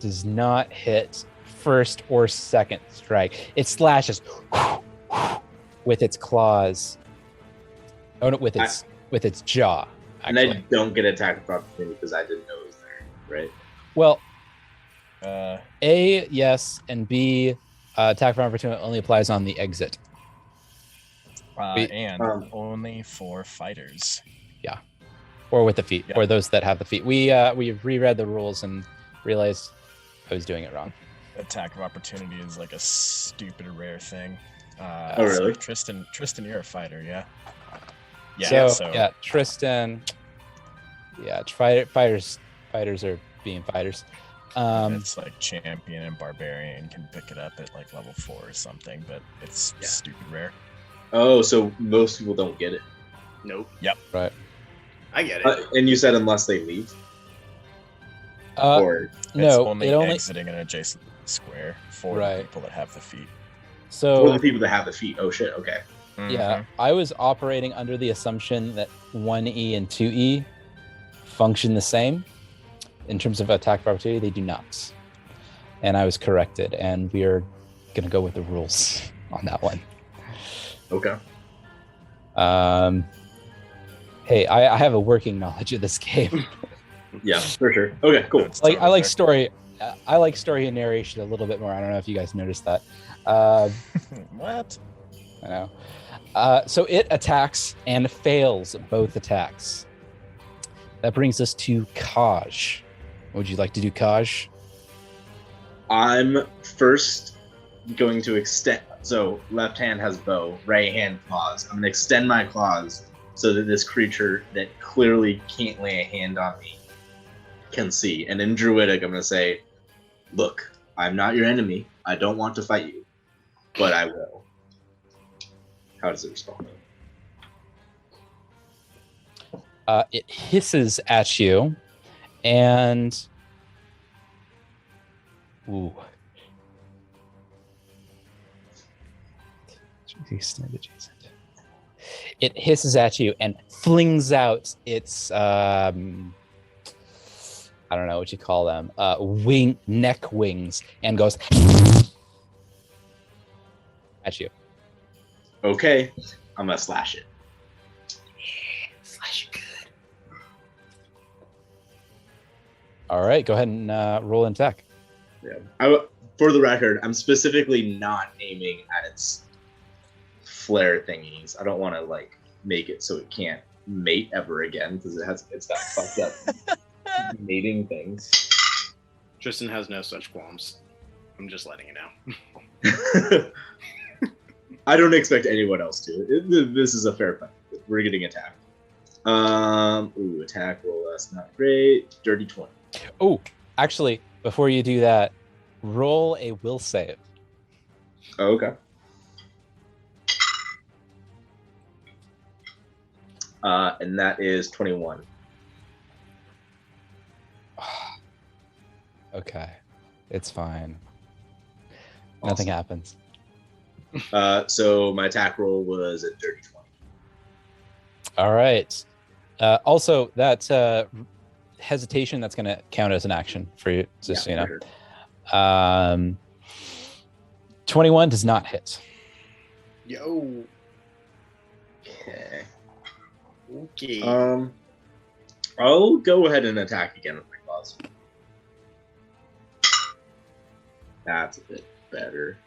Does not hit first or second strike. It slashes with its claws. Oh no, with its jaw. And Actually. I don't get attack of opportunity because I didn't know it was there, right? Well, Uh, A, yes, and B, attack of opportunity only applies on the exit. and only for fighters. Or with the feet, Yeah. or those that have the feet. We reread the rules and realized I was doing it wrong. Attack of opportunity is like a stupid rare thing. Oh, really? So Tristan, you're a fighter, yeah? Yeah, Tristan. Yeah, fighters are being fighters. It's like champion and barbarian can pick it up at like level 4 or something, but it's stupid rare. Oh, so most people don't get it. Nope. Right. I get it. And you said unless they leave? Or It's No, only it only exiting an adjacent square for Right. the people that have the feet. for so the people that have the feet. Oh shit, okay. yeah. I was operating under the assumption that 1E and 2E function the same in terms of attack of opportunity. They do not, and I was corrected. And we are gonna go with the rules on that one. Okay. Hey, I have a working knowledge of this game. Yeah, for sure. Okay, cool. It's Like I totally like fair. story. I like story and narration a little bit more. I don't know if you guys noticed that. What? I know. So it attacks and fails both attacks. That brings us to Kaj. Would you like to do Kaj? I'm first going to extend. So left hand has bow, right hand claws. I'm gonna extend my claws so that this creature that clearly can't lay a hand on me can see. And in Druidic, I'm gonna say, "Look, I'm not your enemy. I don't want to fight you, but I will." How does it respond? It hisses at you, and ooh. It hisses at you and flings out its I don't know what you call them, neck wings, and goes at you. Okay, I'm gonna slash it. Slash good. All right, go ahead and roll an attack. Yeah. For the record, I'm specifically not aiming at its flare thingies. I don't want to like make it so it can't mate ever again because it's got fucked up mating things. Tristan has no such qualms. I'm just letting you know. I don't expect anyone else to. This is a fair fight. We're getting attacked. Attack roll. That's not great. Dirty 20. Oh, actually, before you do that, roll a will save. Oh, okay. And that is 21. Okay, it's fine. Nothing happens. So my attack roll was a dirty 20. All right. Also, that hesitation, that's going to count as an action for you, just so you know. Sure. 21 does not hit. Yo. Okay. Okay. I'll go ahead and attack again with my claws. That's a bit better.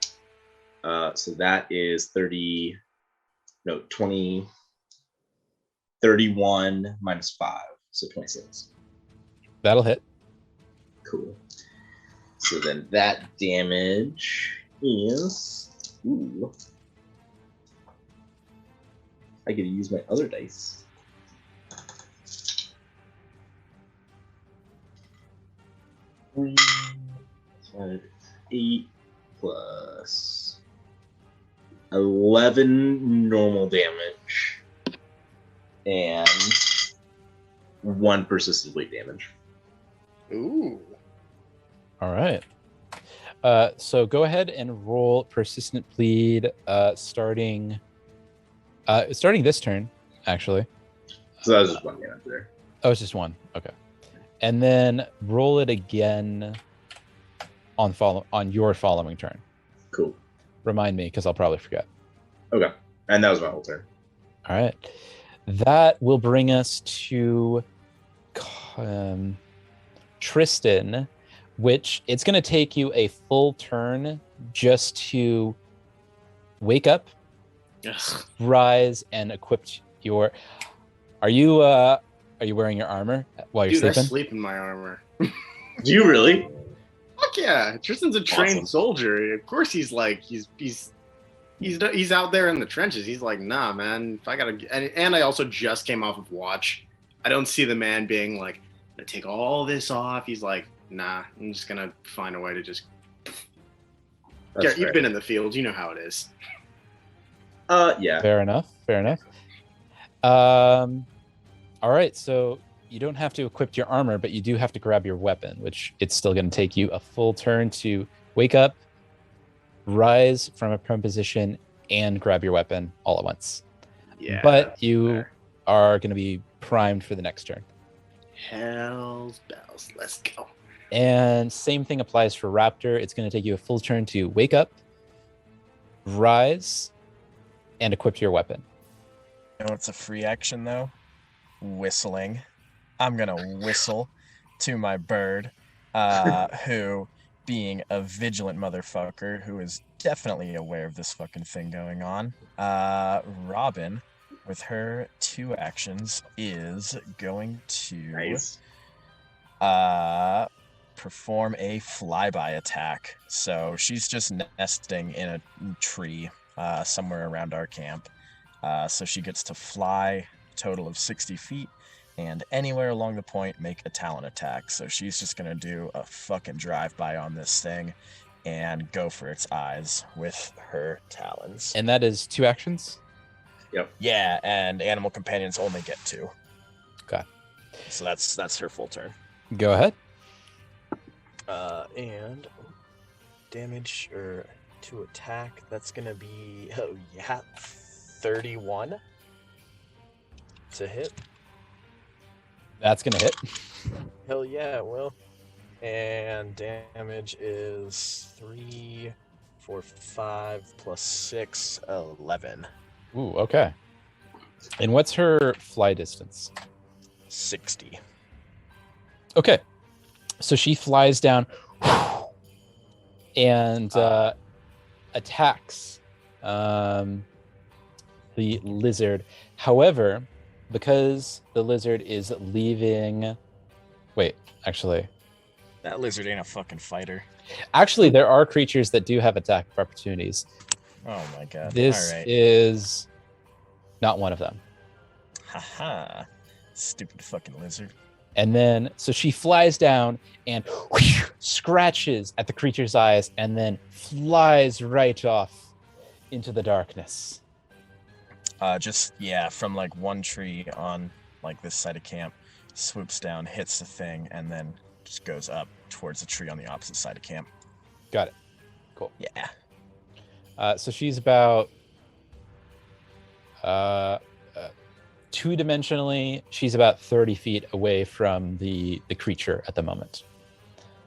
So that is 31 minus 5, so 26. That'll hit. Cool. So then that damage is I get to use my other dice. Three, 5, 8 plus 11 normal damage and 1 persistent bleed damage. Ooh. All right. So go ahead and roll persistent bleed starting this turn, actually. So that was just 1 damage there. Oh, it's just 1. Okay. And then roll it again on your following turn. Cool. Remind me, because I'll probably forget. Okay. And that was my whole turn. All right. That will bring us to Tristan, which it's going to take you a full turn just to wake up, Ugh. rise, and equip your. Are you wearing your armor while you're Dude, I sleeping? sleep in my armor. Do you really? Fuck yeah. Tristan's a trained Awesome. soldier. Of course he's like, he's out there in the trenches. He's like, nah, man, if I gotta, and I also just came off of watch. I don't see the man being like, I'm gonna take all this off. He's like, nah, I'm just gonna find a way to just. That's Garrett, you've fair. been in the field. You know how it is. Yeah. Fair enough. All right, so you don't have to equip your armor, but you do have to grab your weapon, which it's still going to take you a full turn to wake up, rise from a prone position, and grab your weapon all at once. Yeah. But that's you fair. are going to be primed for the next turn. Hell's bells. Let's go. And same thing applies for Raptor. It's going to take you a full turn to wake up, rise, and equip your weapon. You know what's a free action though? Whistling. I'm gonna whistle to my bird, who, being a vigilant motherfucker who is definitely aware of this fucking thing going on, Robin, with her 2 actions, is going to Nice. perform a flyby attack. So she's just nesting in a tree somewhere around our camp. So she gets to fly a total of 60 feet and anywhere along the point make a talent attack. So she's just going to do a fucking drive-by on this thing and go for its eyes with her talons. And that is 2 actions? Yeah, and animal companions only get 2. Okay. So that's her full turn. Go ahead. And damage or to attack, that's going to be 31 to hit. That's going to hit. Hell yeah, it will. And damage is 3, 4, 5 plus 6, 11. Ooh, okay. And what's her fly distance? 60. Okay. So she flies down and attacks the lizard. However, because the lizard is leaving... Wait, actually... That lizard ain't a fucking fighter. Actually, there are creatures that do have attack opportunities. Oh my god. This Alright. is not one of them. Haha. Stupid fucking lizard. And then, so she flies down and scratches at the creature's eyes and then flies right off into the darkness. From like one tree on like this side of camp, swoops down, hits the thing, and then just goes up towards the tree on the opposite side of camp. Got it. Cool. Yeah. So she's about two-dimensionally, she's about 30 feet away from the creature at the moment.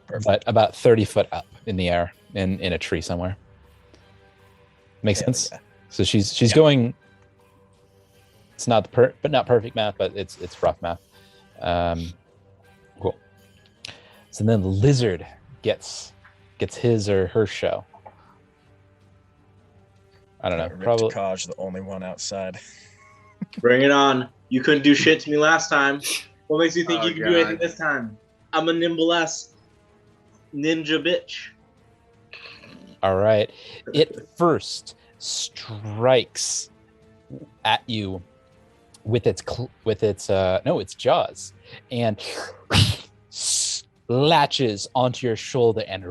Perfect. But about 30 foot up in the air in a tree somewhere. Makes Hell sense? yeah. So she's going... It's not not perfect math, but it's rough math. Cool. So then the lizard gets his or her show. I don't know. Probably. Ripticage, the only one outside. Bring it on. You couldn't do shit to me last time. What makes you think Oh, you can do God. anything this time? I'm a nimble-ass ninja bitch. All right. It first strikes at you with its jaws, and latches onto your shoulder and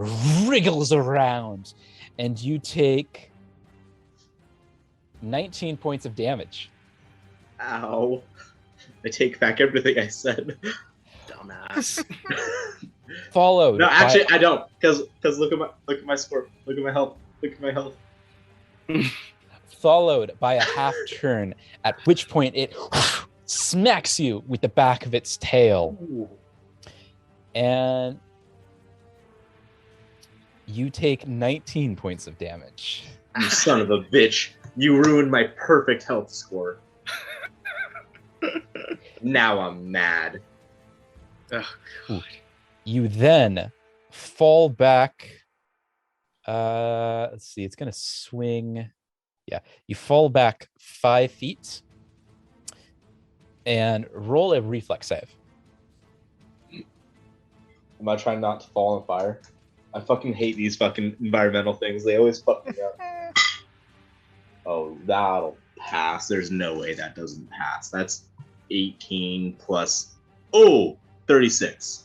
wriggles around, and you take 19 points of damage. Ow. I take back everything I said. Dumbass. Followed. No, actually, by, I don't. Because look at my score. Look at my health. Look at my health. followed by a half turn, at which point it smacks you with the back of its tail, Ooh. and you take 19 points of damage. You son of a bitch. You ruined my perfect health score. Now I'm mad. Ugh. You then fall back. Let's see, it's gonna swing. Yeah, you fall back 5 feet and roll a reflex save. Am I trying not to fall on fire? I fucking hate these fucking environmental things. They always fuck me up. Oh, that'll pass. There's no way that doesn't pass. That's 18 plus... Oh! 36.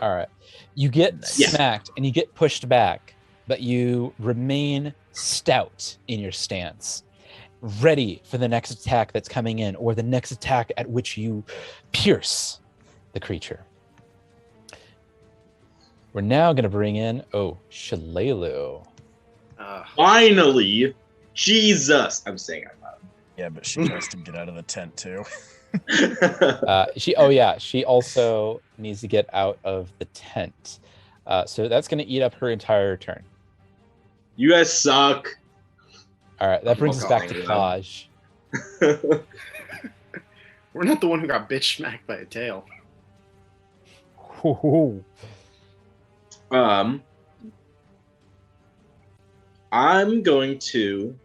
All right. You get Yeah. smacked and you get pushed back, but you remain stout in your stance, ready for the next attack that's coming in, or the next attack at which you pierce the creature. We're now going to bring in, Shalelu. Finally! Jesus! I'm saying out loud. Yeah, but she tries to get out of the tent too. She also needs to get out of the tent. So that's going to eat up her entire turn. You guys suck. All right, that brings us back to calling Taj. We're not the one who got bitch smacked by a tail. I'm going to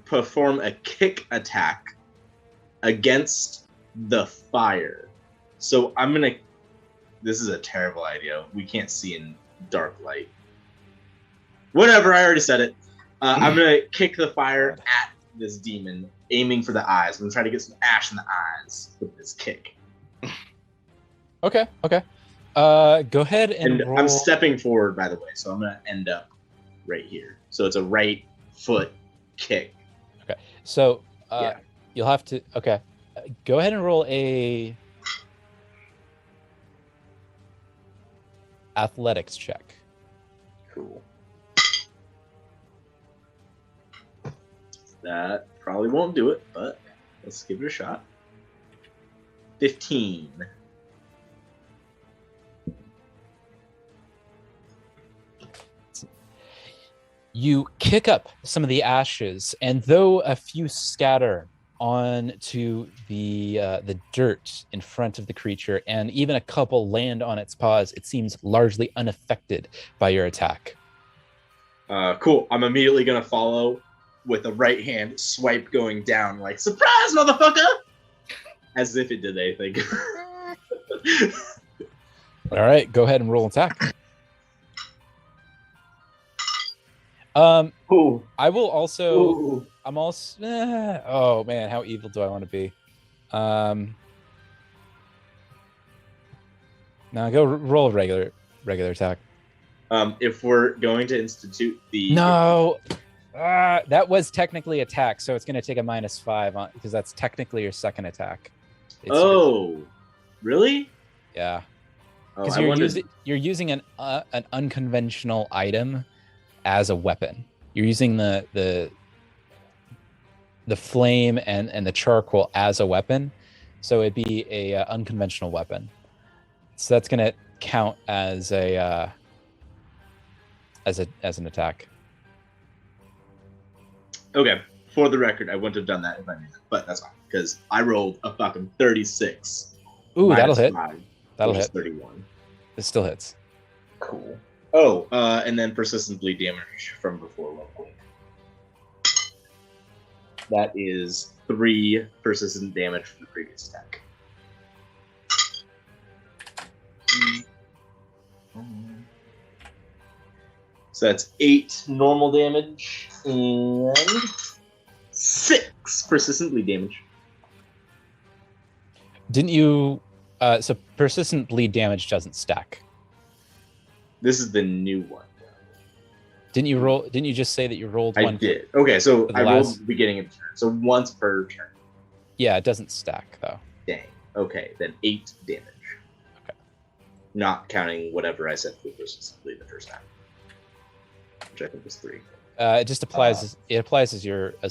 perform a kick attack against the fire. So I'm gonna... This is a terrible idea. We can't see in dark light. Whatever, I already said it. I'm gonna kick the fire at this demon, aiming for the eyes. I'm gonna try to get some ash in the eyes with this kick. Okay. Go ahead and roll. I'm stepping forward, by the way, so I'm gonna end up right here. So it's a right foot kick. Okay. So Yeah. you'll have to. Okay. Go ahead and roll a athletics check. Cool. That probably won't do it, but let's give it a shot. 15. You kick up some of the ashes, and though a few scatter onto the dirt in front of the creature, and even a couple land on its paws, it seems largely unaffected by your attack. Cool. I'm immediately gonna follow with a right hand swipe going down, like, surprise, motherfucker! As if it did anything. All right, go ahead and roll attack. Ooh. I will also. Ooh. I'm also. Oh man, how evil do I want to be? Now go roll a regular attack. If we're going to institute the... No, that was technically attack, so it's going to take a -5 on because that's technically your second attack. Really? Yeah, Oh, because you're using an unconventional item as a weapon. You're using the flame and the charcoal as a weapon, so it'd be a unconventional weapon. So that's gonna count as an attack. Okay. For the record, I wouldn't have done that if I knew that, but that's fine because I rolled a fucking 36. Ooh, that'll hit. 5, That'll which is hit. 31. It still hits. Cool. Oh, and then persistent bleed damage from before real quick. That is 3 persistent damage from the previous attack. So that's 8 normal damage and 6 persistent bleed damage. Didn't you? So persistent bleed damage doesn't stack. This is the new one. Didn't you roll? Didn't you just say that you rolled I one? did. Okay, so for the I rolled last- the beginning of the turn. So once per turn. Yeah, it doesn't stack though. Dang. Okay, then 8 damage. Okay. Not counting whatever I said for persistent bleed the first time, which I think was 3. It just applies. It applies as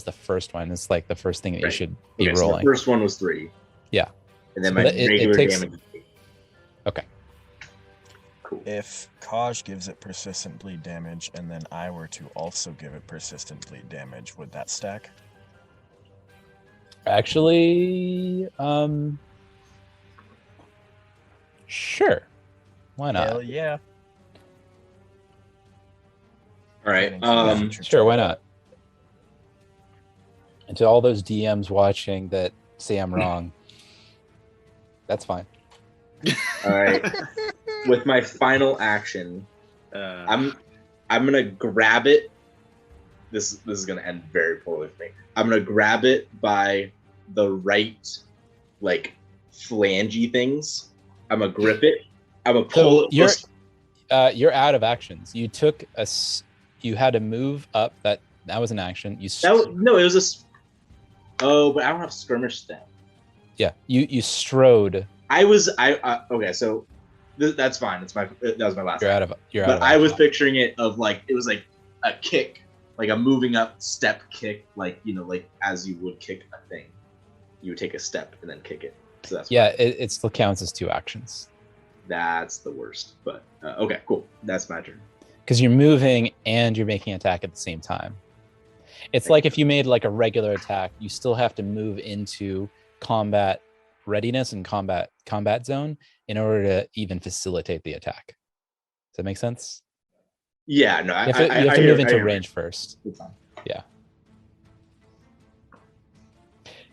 the first one. It's like the first thing that you Right. should be Okay, so the rolling. first one was 3. Yeah. And then So my that- it regular takes- damage is 8. Okay. Cool. If Kaj gives it persistent bleed damage, and then I were to also give it persistent bleed damage, would that stack? Actually, sure. Why not? Hell yeah. All right. Getting to the future Sure, why too. not? And to all those DMs watching that say I'm wrong, that's fine. All right. With my final action, I'm gonna grab it. This is gonna end very poorly for me. I'm gonna grab it by the right, like, flangey things. I'm gonna grip it. I'm gonna pull So it. you're out of actions. You took you had to move up. That was an action. No, it was a. Oh, but I don't have skirmish step. Yeah, you strode. Okay, so that's fine. That was my last. You're action. out of. You're But out of. I was action. picturing it of like it was like a kick, like a moving up step kick, like like as you would kick a thing, you would take a step and then kick it. So that's Yeah, it still counts as 2 actions that's the worst. But okay, cool. That's my turn. because you're moving and you're making an attack at the same time. It's like if you made like a regular attack, you still have to move into combat readiness and combat zone in order to even facilitate the attack. Does that make sense? Yeah, no, You have to move into range first. It's fine.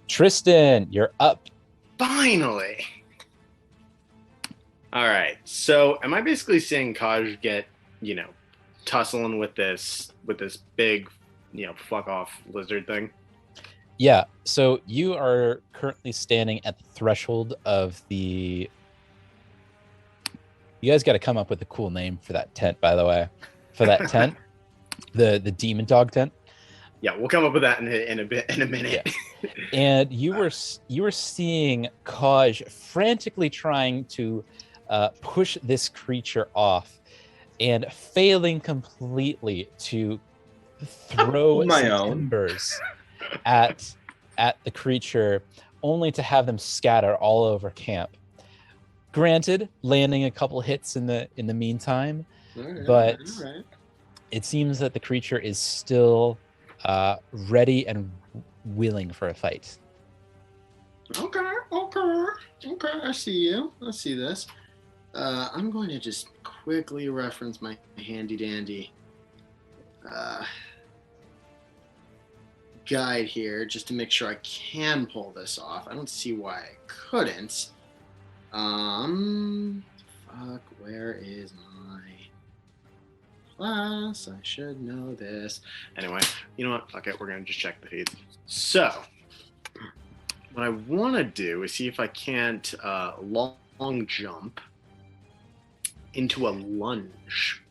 Tristan, you're up. Finally. All right. So, am I basically seeing Kaj get, tussling with this big, fuck off lizard thing? Yeah. So you are currently standing at the threshold of the. You guys got to come up with a cool name for that tent, by the way. For that tent, the demon dog tent. Yeah, we'll come up with that in a minute. Yeah. And you were seeing Kaj frantically trying to push this creature off, and failing completely to throw My some own. embers at the creature, only to have them scatter all over camp. Granted, landing a couple hits in the meantime, but it seems that the creature is still ready and willing for a fight. Okay. I see you. I see this. I'm going to just quickly reference my handy dandy guide here just to make sure I can pull this off. I don't see why I couldn't. Fuck, where is my class? I should know this. Anyway, you know what? Fuck it. We're going to just check the feed. So, what I want to do is see if I can't long jump into a lunge.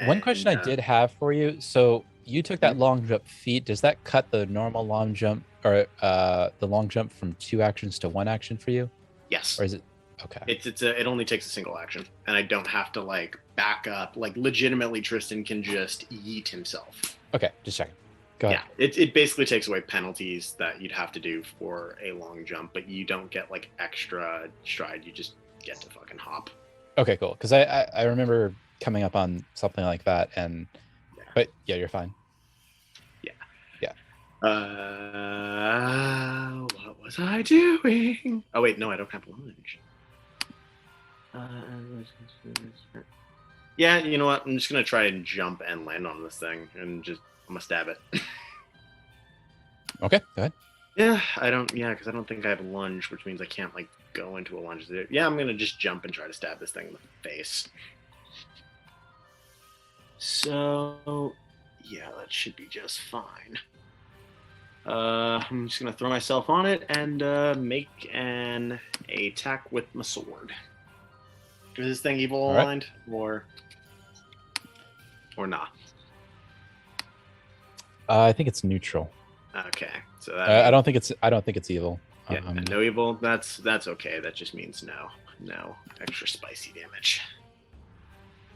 One question I And, did have for you. So you took that long jump feat. Does that cut the normal long jump or the long jump from 2 actions to 1 action for you? Yes. Or is it okay? It only takes a single action, and I don't have to like back up. Like legitimately, Tristan can just yeet himself. Okay, just checking. Go ahead. Yeah, it basically takes away penalties that you'd have to do for a long jump, but you don't get like extra stride. You just get to fucking hop. Okay, cool. Because I remember coming up on something like that, and but yeah, you're fine. What was I doing? Oh wait, no, I don't have lunge. Yeah, you know what? I'm just gonna try and jump and land on this thing, and I'm gonna stab it. Okay, go ahead. Yeah, because I don't think I have lunge, which means I can't like go into a lunge. Yeah, I'm gonna just jump and try to stab this thing in the face. So, yeah, that should be just fine. I'm just gonna throw myself on it and make an attack with my sword. Is this thing evil All right. aligned or not? I think it's neutral. Okay, so that I don't think it's evil. yeah, no evil. That's okay. That just means no extra spicy damage.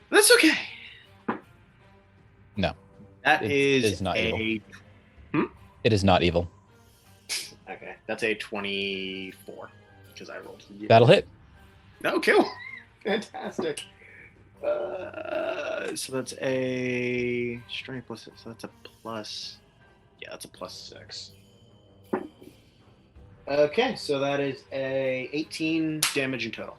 That's okay. No, That it is is not a evil. It is not evil. okay. That's a 24 because I rolled. That'll hit. No kill. Fantastic. So that's a strength plus. So that's a plus. Yeah, that's a +6. Okay, so that is a 18 damage in total.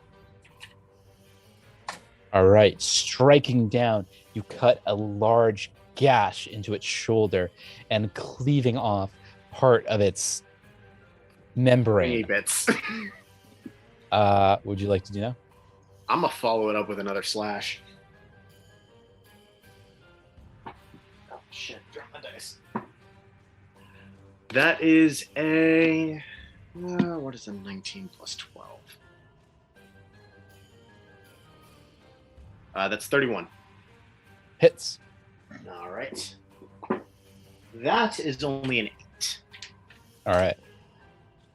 All right, striking down, you cut a large gash into its shoulder and cleaving off part of its membrane. Bits. Would you like to do now? I'm gonna follow it up with another slash. Oh shit! Drop my dice. That is a what is a 19 plus 12? That's 31. Hits. All right. That is only an 8. All right.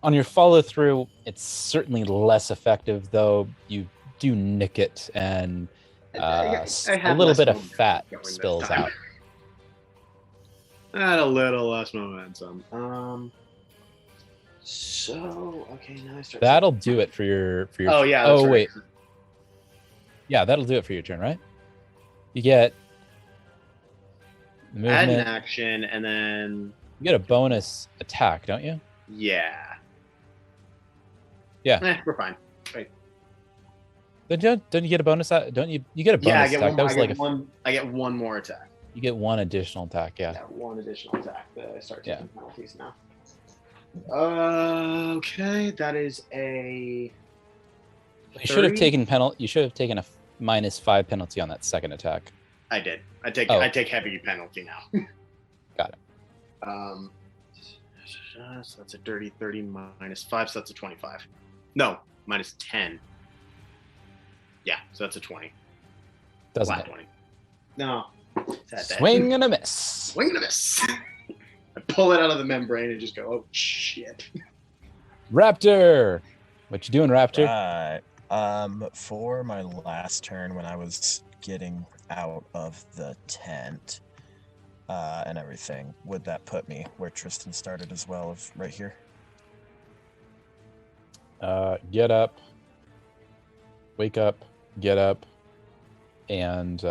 On your follow through, it's certainly less effective, though you do nick it, and I a had little less bit of momentum fat going this spills time. out. I had a little less momentum. So okay, now I start. That'll do it for your. Oh yeah. That's Oh right. wait. Yeah, that'll do it for your turn, right? You get Add an movement. action and then You get a bonus attack, don't you? yeah. Yeah. We're fine. Right. Don't you get a bonus? Don't you? You get a bonus Yeah, I get attack. one. That was I get one more attack. You get one additional attack. Yeah. Yeah, one additional attack. That I start Yeah. taking penalties now. Okay, that is a. You should have 30? taken You should have taken a -5 penalty on that second attack. I did. I take heavy penalty now. Got it. So that's a dirty 30 minus 5, so that's a 25. No, minus 10. Yeah, so that's a 20. Doesn't Flat hit. 20. No. Swing and a miss. Swing and a miss. I pull it out of the membrane and just go, oh shit. Raptor, what you doing, Raptor? Right. For my last turn, when I was getting out of the tent and everything, would that put me where Tristan started as well, of right here? Get up, wake up, get up, and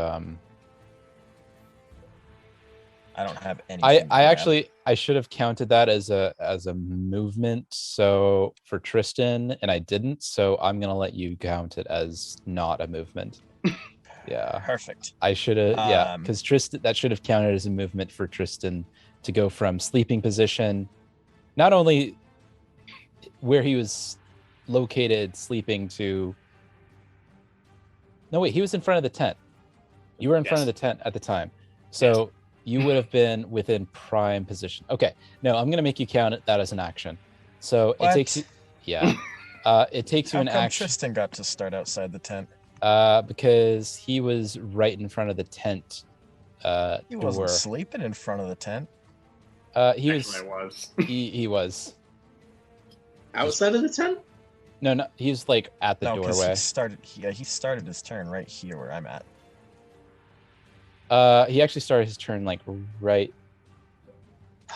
I don't have any. I should have counted that as a movement. So for Tristan, and I didn't. So I'm gonna let you count it as not a movement. Yeah. Perfect. I should have. Yeah, because Tristan, that should have counted as a movement for Tristan to go from sleeping position, not only where he was located sleeping to. No, wait, he was in front of the tent. You were in front of the tent at the time. So you would have been within prime position. Okay. No, I'm going to make you count that as an action. So What? it takes you, it takes you How an come action Tristan got to start outside the tent? because he was right in front of the tent He door. wasn't sleeping in front of the tent. He Actually, was, I was. he was. Outside of the tent? No, he was like at the No, because doorway. he started his turn right here where I'm at. He actually started his turn like right.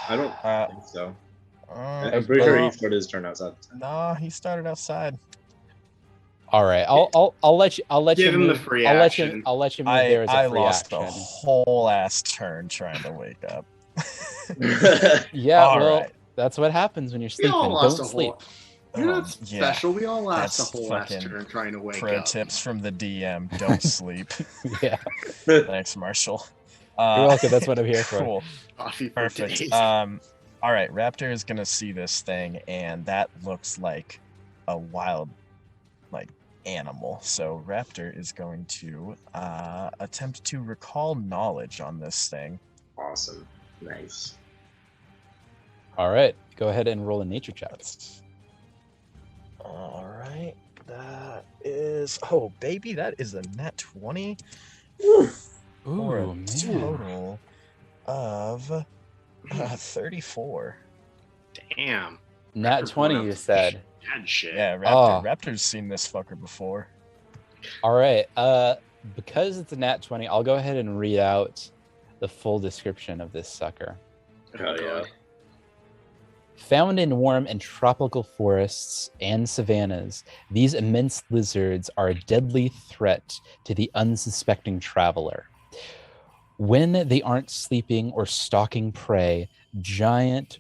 I don't think so. I'm Uh, pretty sure no, he started his turn outside. no, he started outside. All right, I'll let you. I'll let Give you him the move- free I'll let action. you. I'll let you move there as a I free lost action. a whole ass turn trying to wake up. Yeah, All well, right. that's what happens when you're We all sleeping. lost Don't a sleep. whole. You're not Yeah, special. We all lost a that's whole ass fucking turn trying to wake Pro up. tips from the DM: don't sleep. Yeah, Thanks, Marshall. you're welcome. That's what I'm here for. Cool. Coffee for Perfect. days. All right, Raptor is gonna see this thing, and that looks like a wild, like, animal. So Raptor is going to attempt to recall knowledge on this thing. Awesome. Nice. All right, go ahead and roll a nature check. All right. That is, oh baby, that is a nat 20 for a Ooh, man. total of 34. Damn. Nat 20, you said. Bad shit. Yeah, Oh. Raptor's seen this fucker before. All right. Because it's a nat 20, I'll go ahead and read out the full description of this sucker. Hell yeah. Found in warm and tropical forests and savannas, these immense lizards are a deadly threat to the unsuspecting traveler. When they aren't sleeping or stalking prey, giant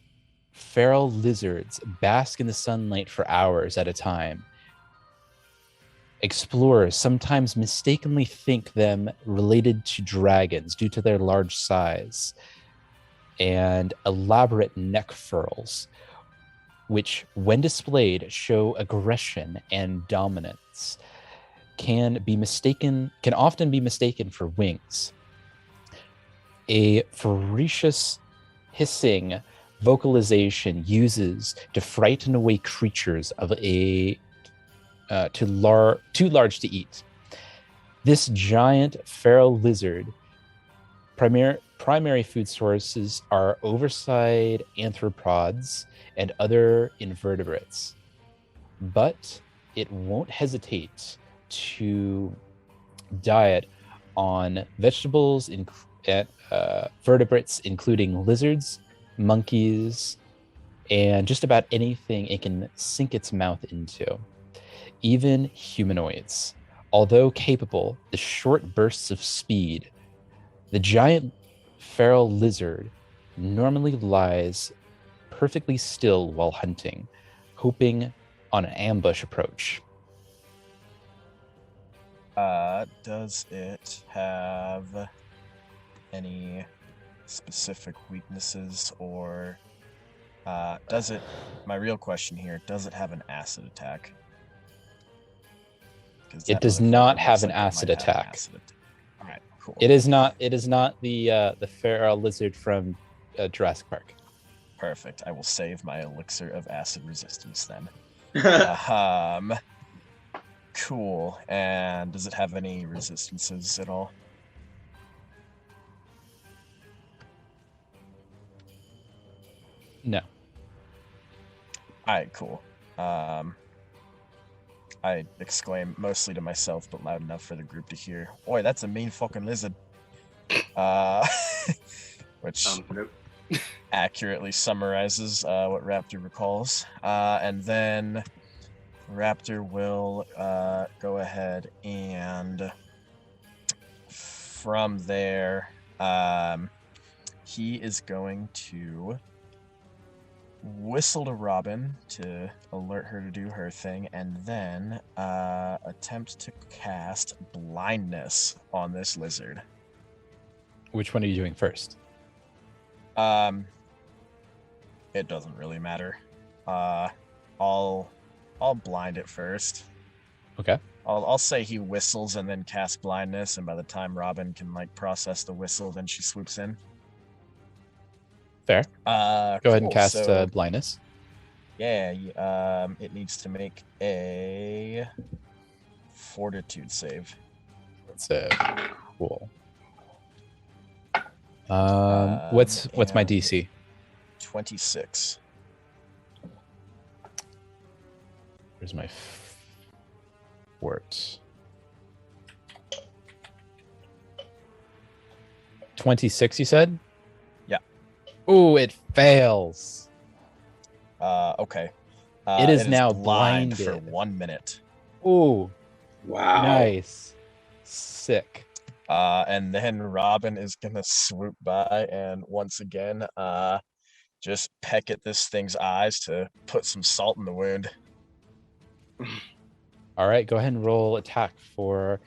feral lizards bask in the sunlight for hours at a time. Explorers sometimes mistakenly think them related to dragons due to their large size and elaborate neck furls, which, when displayed, show aggression and dominance, can often be mistaken for wings. A ferocious hissing vocalization uses to frighten away creatures of too large to eat. This giant feral lizard primary food sources are oversized arthropods and other invertebrates, but it won't hesitate to diet on vegetables and vertebrates, including lizards, monkeys, and just about anything it can sink its mouth into, even humanoids. Although capable, the short bursts of speed, the giant feral lizard normally lies perfectly still while hunting, hoping on an ambush approach. Does it have any specific weaknesses, or my real question here, does it have an acid attack? It does not have an acid attack. All right, cool. It is not the feral lizard from Jurassic Park. Perfect. I will save my elixir of acid resistance then. Cool. And does it have any resistances at all? No. All right, cool. I exclaim mostly to myself, but loud enough for the group to hear. Oi, that's a mean fucking lizard. Which Nope. accurately summarizes what Raptor recalls. And then Raptor will go ahead and from there, he is going to whistle to Robin to alert her to do her thing, and then attempt to cast blindness on this lizard. Which one are you doing first? It doesn't really matter. I'll blind it first. Okay. I'll say he whistles and then cast blindness, and by the time Robin can process the whistle, then she swoops in. Fair. Go ahead and cast so, blindness. Yeah, it needs to make a fortitude save. That's cool. What's my DC? 26. Where's my fort? 26, you said? Yeah. Ooh, it fails. Okay. It is now blind for blinded. 1 minute. Ooh, Wow. nice. Sick. And then Robin is gonna swoop by and once again, just peck at this thing's eyes to put some salt in the wound. All right, go ahead and roll attack for,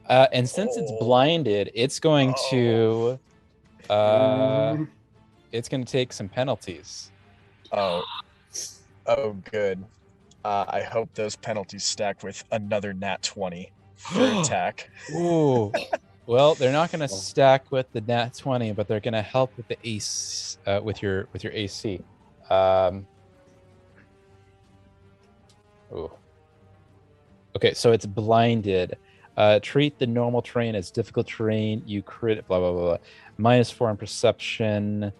and since it's blinded, it's going to, it's going to take some penalties. Oh, good. I hope those penalties stack with another nat 20 for attack. Ooh. Well, they're not going to stack with the nat 20, but they're going to help with the ace, with your AC. Ooh. Okay, so it's blinded. Treat the normal terrain as difficult terrain. You crit blah blah blah. Blah. -4 on perception.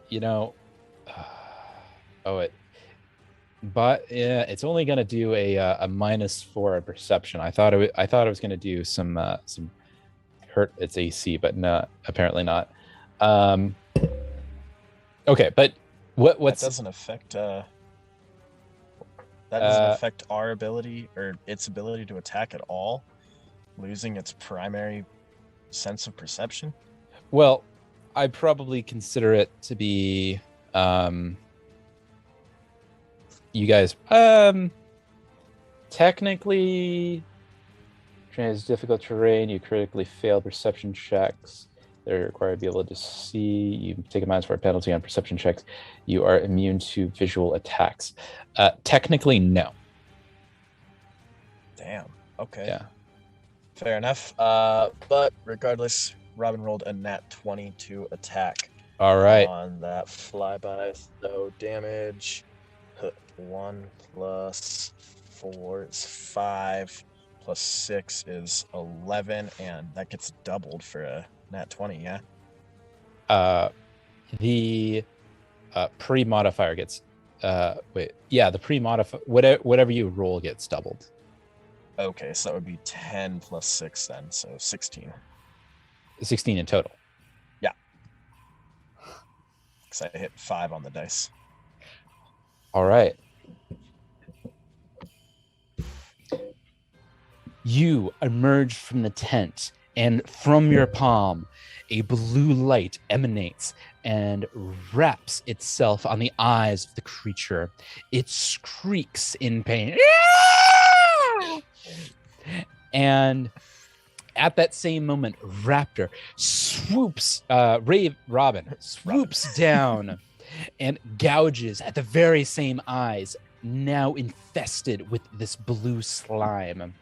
You know, but yeah, it's only gonna do a -4 on perception. I thought it was gonna do some hurt its AC, but not apparently not. Okay, but what's that doesn't affect our ability or its ability to attack at all, losing its primary sense of perception? Well, I'd probably consider it to be you guys technically trans difficult terrain, you critically fail perception checks. They're required to be able to see. You take a -4 penalty on perception checks. You are immune to visual attacks. Technically, no. Damn. Okay. Yeah. Fair enough. But regardless, Robin rolled a nat 20 to attack. All right. On that flyby, so damage 1 + 4 is 5 + 6 is 11, and that gets doubled for a nat 20. Yeah. The pre-modifier gets the pre-modifier whatever you roll gets doubled. Okay, so that would be 10 + 6 then, so 16. 16 in total. Yeah. Because I hit 5 on the dice. All right. You emerge from the tent, and from your palm, a blue light emanates and wraps itself on the eyes of the creature. It shrieks in pain. And at that same moment, Raptor swoops, Robin swoops down and gouges at the very same eyes, now infested with this blue slime.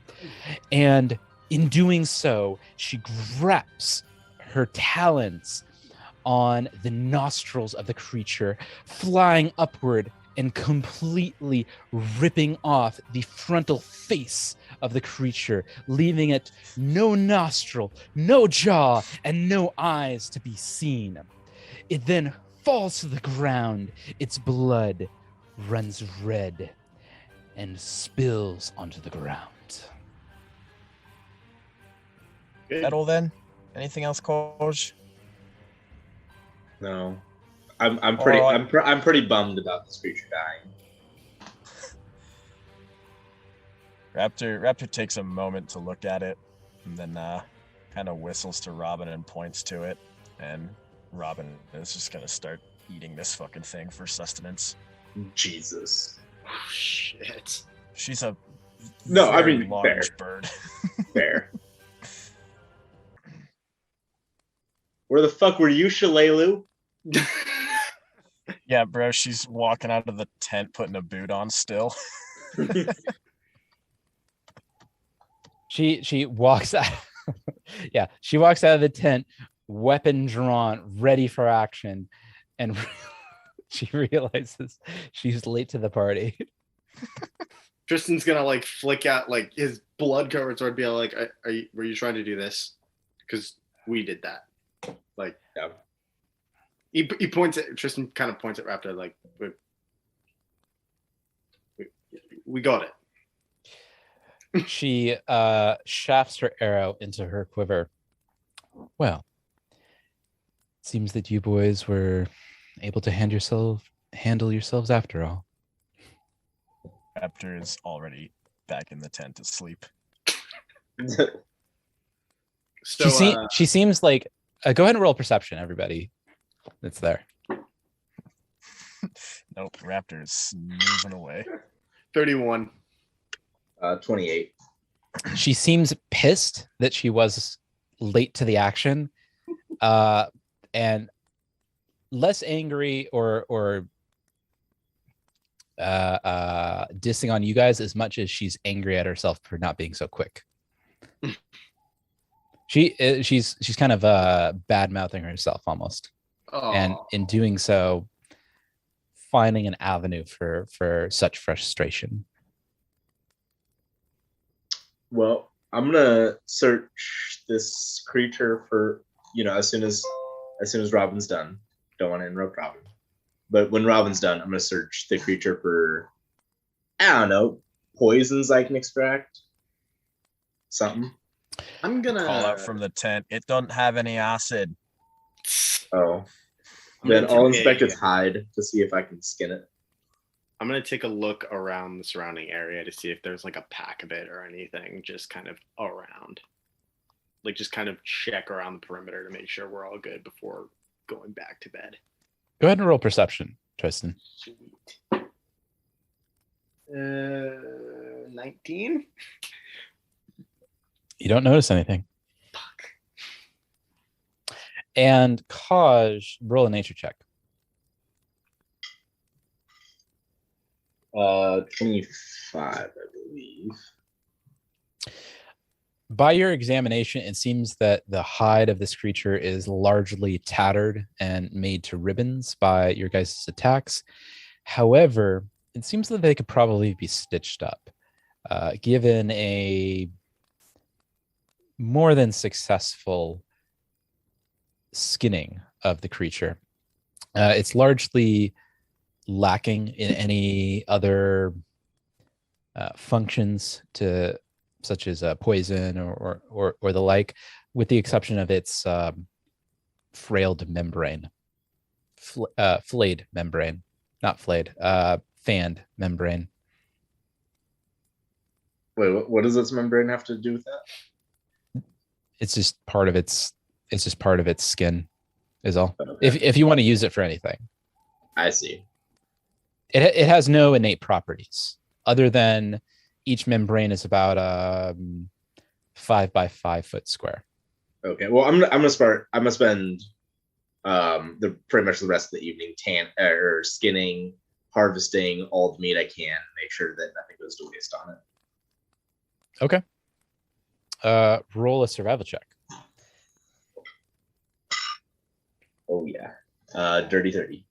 And in doing so, she grabs her talons on the nostrils of the creature, flying upward and completely ripping off the frontal face of the creature, leaving it no nostril, no jaw, and no eyes to be seen. It then falls to the ground. Its blood runs red and spills onto the ground. Battle then? Anything else, Kolj? No, I'm pretty bummed about this creature dying. Raptor takes a moment to look at it, and then kind of whistles to Robin and points to it, and Robin is just gonna start eating this fucking thing for sustenance. Jesus. Oh, shit. She's a large bird. Fair. Where the fuck were you, Shalelu? Yeah, bro, she's walking out of the tent putting a boot on still. She walks out. Yeah, she walks out of the tent, weapon drawn, ready for action, and she realizes she's late to the party. Tristan's gonna like flick out like his blood covered sword, be like, were you trying to do this? Because we did that. Like, yeah. He points at Tristan, kind of points at Raptor, like, we got it. She shafts her arrow into her quiver. Well, it seems that you boys were able to handle yourselves after all. Raptor is already back in the tent asleep. So, she seems like go ahead and roll perception, everybody that's there. Nope, Raptor is snoozing away. 31. 28. She seems pissed that she was late to the action, and less angry or dissing on you guys as much as she's angry at herself for not being so quick. She's kind of bad mouthing herself almost, and Oh, in doing so, finding an avenue for such frustration. Well, I'm gonna search this creature for as soon as Robin's done. Don't want to interrupt Robin, but when Robin's done, I'm gonna search the creature for I don't know poisons I can extract. Something. I'm gonna Call out from the tent. It doesn't have any acid. Oh, I'm then gonna I'll take inspect a- its hide to see if I can skin it. I'm gonna take a look around the surrounding area to see if there's like a pack of it or anything, just kind of around. Like just kind of check around the perimeter to make sure we're all good before going back to bed. Go ahead and roll perception, Tristan. Sweet. 19. You don't notice anything. And Kaj, roll a nature check. 25, I believe. By your examination, it seems that the hide of this creature is largely tattered and made to ribbons by your guys' attacks. However, it seems that they could probably be stitched up, given a more than successful skinning of the creature. It's largely lacking in any other functions such as poison or the like, with the exception of its frailed membrane, flayed membrane, not flayed, fanned membrane. Wait, what does this membrane have to do with that? It's just part of its skin, is all. Okay. If you want to use it for anything, I see. it has no innate properties other than each membrane is about 5 by 5 foot square. Okay. Well, I'm gonna spend the pretty much the rest of the evening skinning, harvesting all the meat I can, make sure that nothing goes to waste on it. Okay. Roll a survival check. Oh yeah. Dirty 30.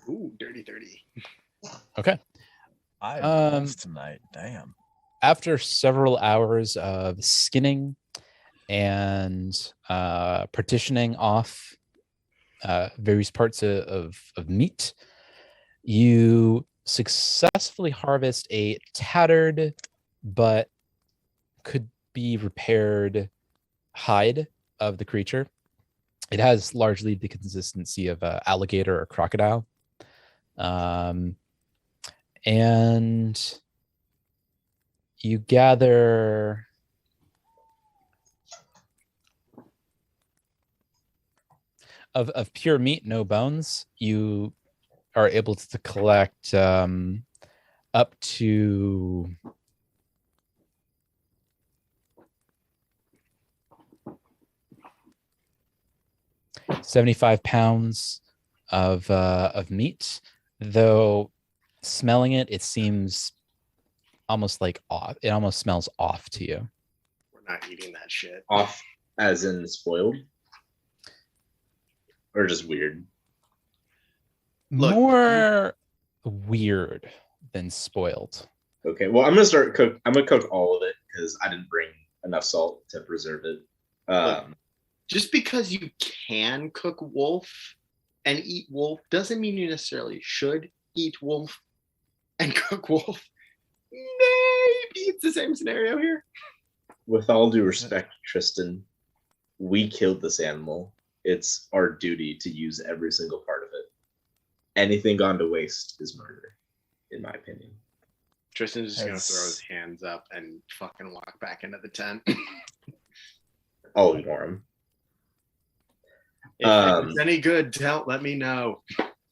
Ooh, dirty 30. Okay. I Um, tonight. Damn. After several hours of skinning and partitioning off various parts of meat, you successfully harvest a tattered but could be repaired hide of the creature. It has largely the consistency of an alligator or crocodile. And you gather of pure meat, no bones. You are able to collect up to 75 pounds of meat, though smelling it, it seems almost like off. It almost smells off to you. We're not eating that shit. Off as in spoiled? Or just weird? Look, More weird than spoiled. Okay. Well, I'm gonna cook all of it because I didn't bring enough salt to preserve it. Just because you can cook wolf and eat wolf doesn't mean you necessarily should eat wolf and cook wolf. Maybe it's the same scenario here. With all due respect, Tristan, we killed this animal. It's our duty to use every single part of it. Anything gone to waste is murder, in my opinion. Tristan's just gonna throw his hands up and fucking walk back into the tent. I'll ignore him. If it's any good, let me know.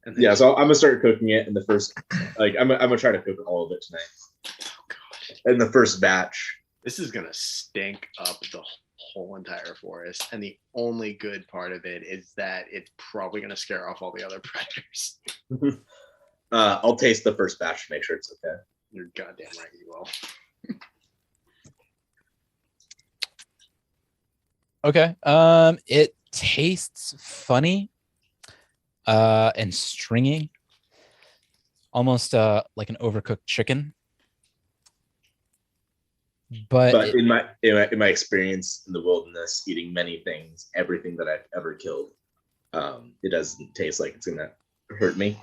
And then Yeah, so I'm gonna start cooking it in the first. I'm gonna try to cook all of it tonight. oh god, In the first batch. this is gonna stink up the whole entire forest. And the only good part of it is that it's probably gonna scare off all the other predators. I'll taste the first batch to make sure it's okay. You're goddamn right, you will. Okay. It tastes funny, and stringy, almost like an overcooked chicken. But It, in my experience in the wilderness, eating many things, everything that I've ever killed, it doesn't taste like it's gonna hurt me.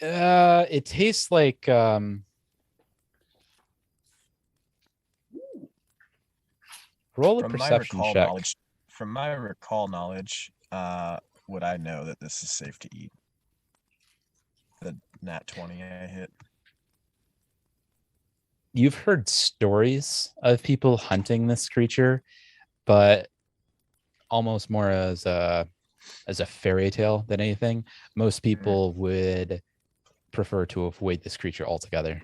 it tastes like roll a perception check. From my recall knowledge, would I know that this is safe to eat? The nat 20 I hit. You've heard stories of people hunting this creature, but almost more as a fairy tale than anything. Most people would prefer to avoid this creature altogether.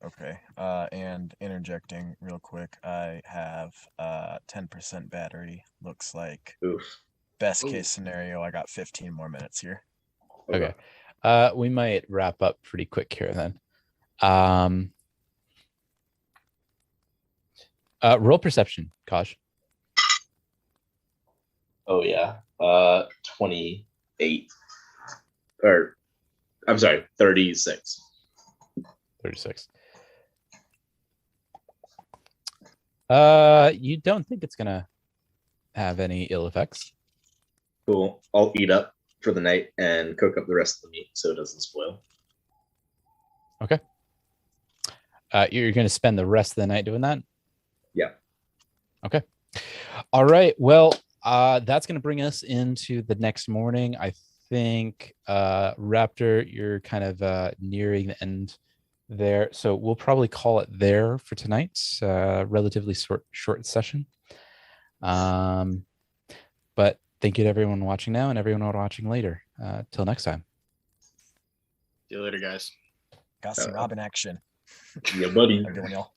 Okay. And interjecting real quick, I have 10% battery. Looks like Oof. best case scenario, I got 15 more minutes here. Okay. We might wrap up pretty quick here then. Roll perception, Kosh. Oh yeah. 28. Or I'm sorry, 36. 36. You don't think it's gonna have any ill effects? Cool. I'll eat up for the night and cook up the rest of the meat so it doesn't spoil. Okay. You're gonna spend the rest of the night doing that? Yeah. Okay. All right. Well, that's gonna bring us into the next morning. I think Raptor, you're kind of nearing the end there, so we'll probably call it there for tonight's relatively short session. But thank you to everyone watching now and everyone watching later. Till next time. See you later, guys. Got some Robin action. Yeah, buddy. Have a good one, y'all.